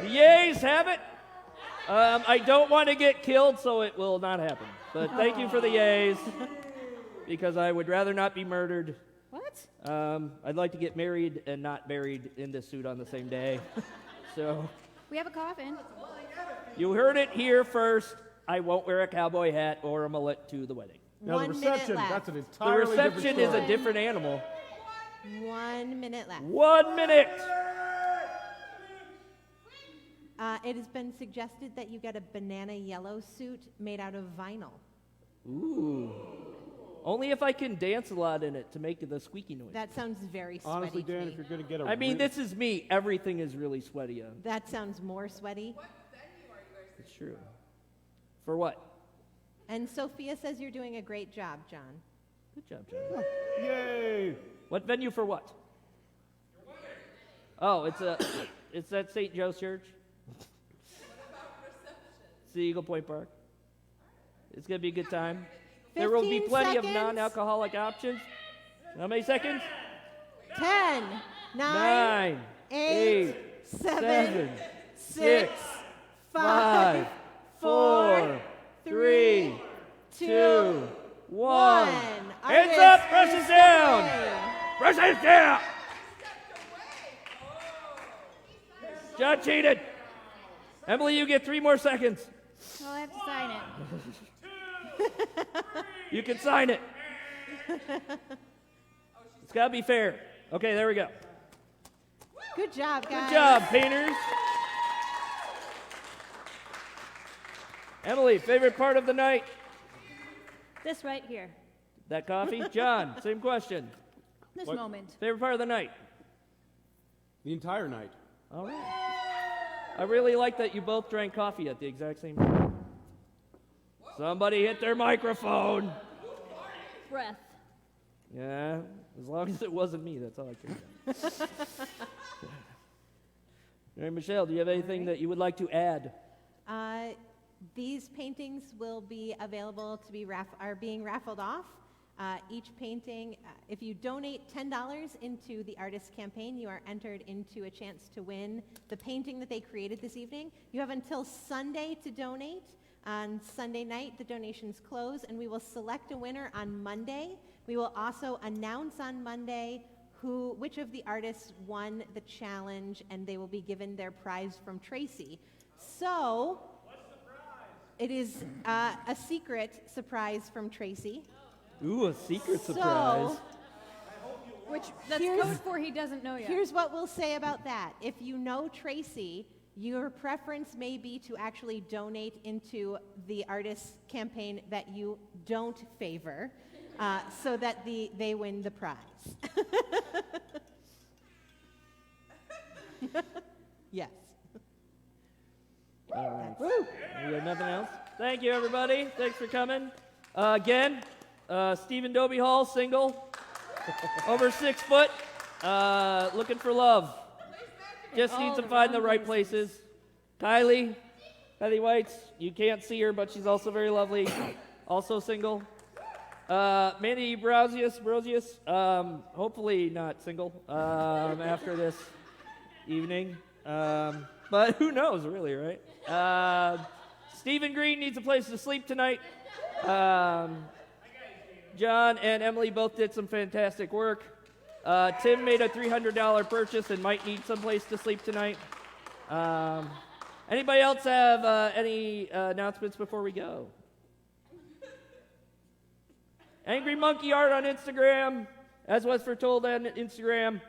The yays have it. I don't want to get killed, so it will not happen. But thank you for the yays, because I would rather not be murdered. What? I'd like to get married and not buried in this suit on the same day. So, We have a coffin. you heard it here first. I won't wear a cowboy hat or a mullet to the wedding. Now, the 1 minute reception, left. that's an The entirely different reception is story. a different animal. 1 minute left. 1 minute. It has been suggested that you get a banana yellow suit made out of vinyl. Ooh. Only if I can dance a lot in it to make the squeaky noise. That sounds very sweaty Honestly, to Dan, me. if you're going to get a I mean, real- this is me. Everything is really sweaty. That sounds more sweaty. What venue are you guys It's true. For what? And Sophia says you're doing a great job, John. Good job, John. Yay! What venue for what? Oh, it's at St. Joe's Church. It's the Eagle Point Park. It's gonna be a good time. There will be 15 plenty of seconds. non-alcoholic options. How many seconds? 10, 9, 8, 7, 6, 5, 4, 3, 2, 1. Hands up, brushes down. Brushes down. John cheated. Emily, you get 3 more seconds. Well, I have to sign it. You can sign it. It's got to be fair. Okay, there we go. Good job, guys. Good job, painters. Emily, favorite part of the night? This right here. That coffee? John, same question. This What? moment. Favorite part of the night? The entire night. All right. I really like that you both drank coffee at the exact same time. Somebody hit their microphone. Breath. Yeah, as long as it wasn't me, that's all I care about. All right, Michelle, do you have anything that you would like to add? These paintings will be available to be are being raffled off. Each painting, if you donate $10 into the artist campaign, you are entered into a chance to win the painting that they created this evening. You have until Sunday to donate. On Sunday night, the donations close, and we will select a winner on Monday. We will also announce on Monday which of the artists won the challenge, and they will be given their prize from Tracy. So, it is a secret surprise from Tracy. Ooh, a secret surprise. Which that's Here's- code for he doesn't know yet. Here's what we'll say about that. If you know Tracy, your preference may be to actually donate into the artist's campaign that you don't favor, so that they win the prize. Yes. All right. Woo! You got nothing else? Thank you, everybody. Thanks for coming. Again, Stephen Dobie Hall, single, over 6 foot, looking for love. Just All needs to the find the wrong right places. Kylie Whites, you can't see her, but she's also very lovely. Also single. Mandy Brosius, hopefully not single after this evening. But who knows, really, right? Stephen Green needs a place to sleep tonight. John and Emily both did some fantastic work. Tim made a $300 purchase and might need some place to sleep tonight. Anybody else have any announcements before we go? Angry Monkey Art on Instagram, as was foretold on Instagram.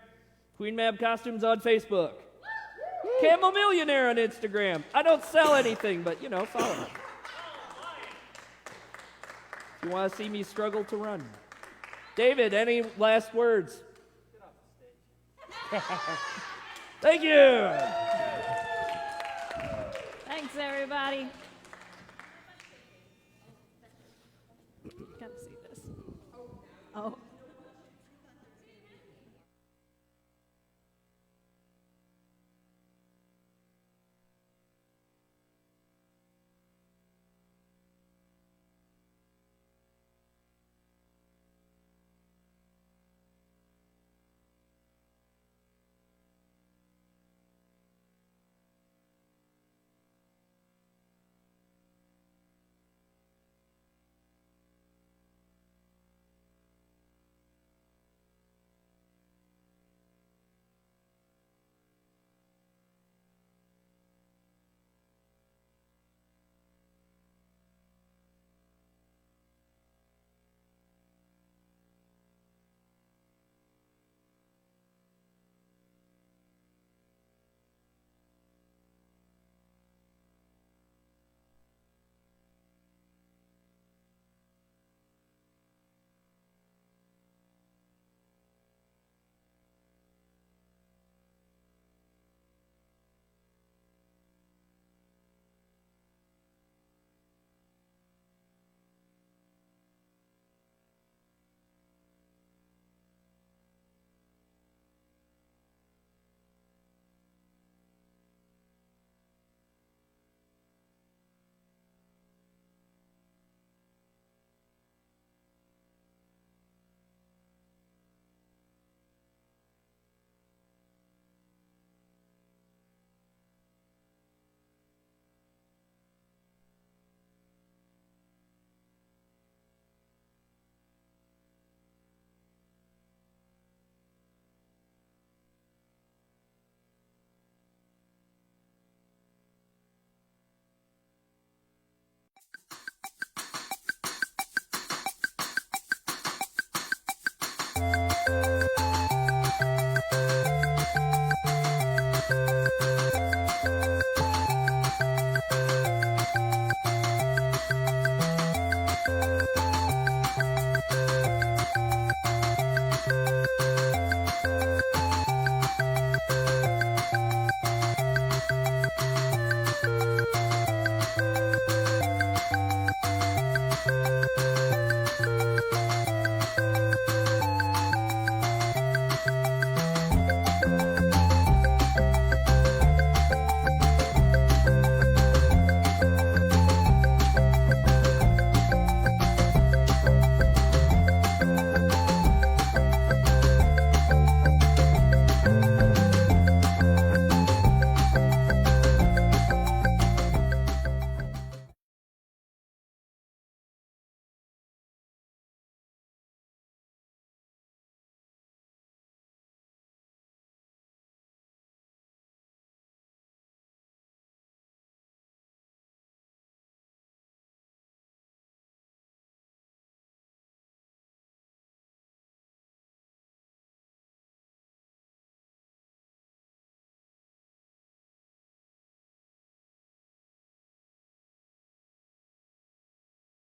Queen Mab Costumes on Facebook. Camel Millionaire on Instagram. I don't sell anything, but follow me. If you want to see me struggle to run. David, any last words? Get off the stage. Thank you. Thanks, everybody. Gotta see this. Oh.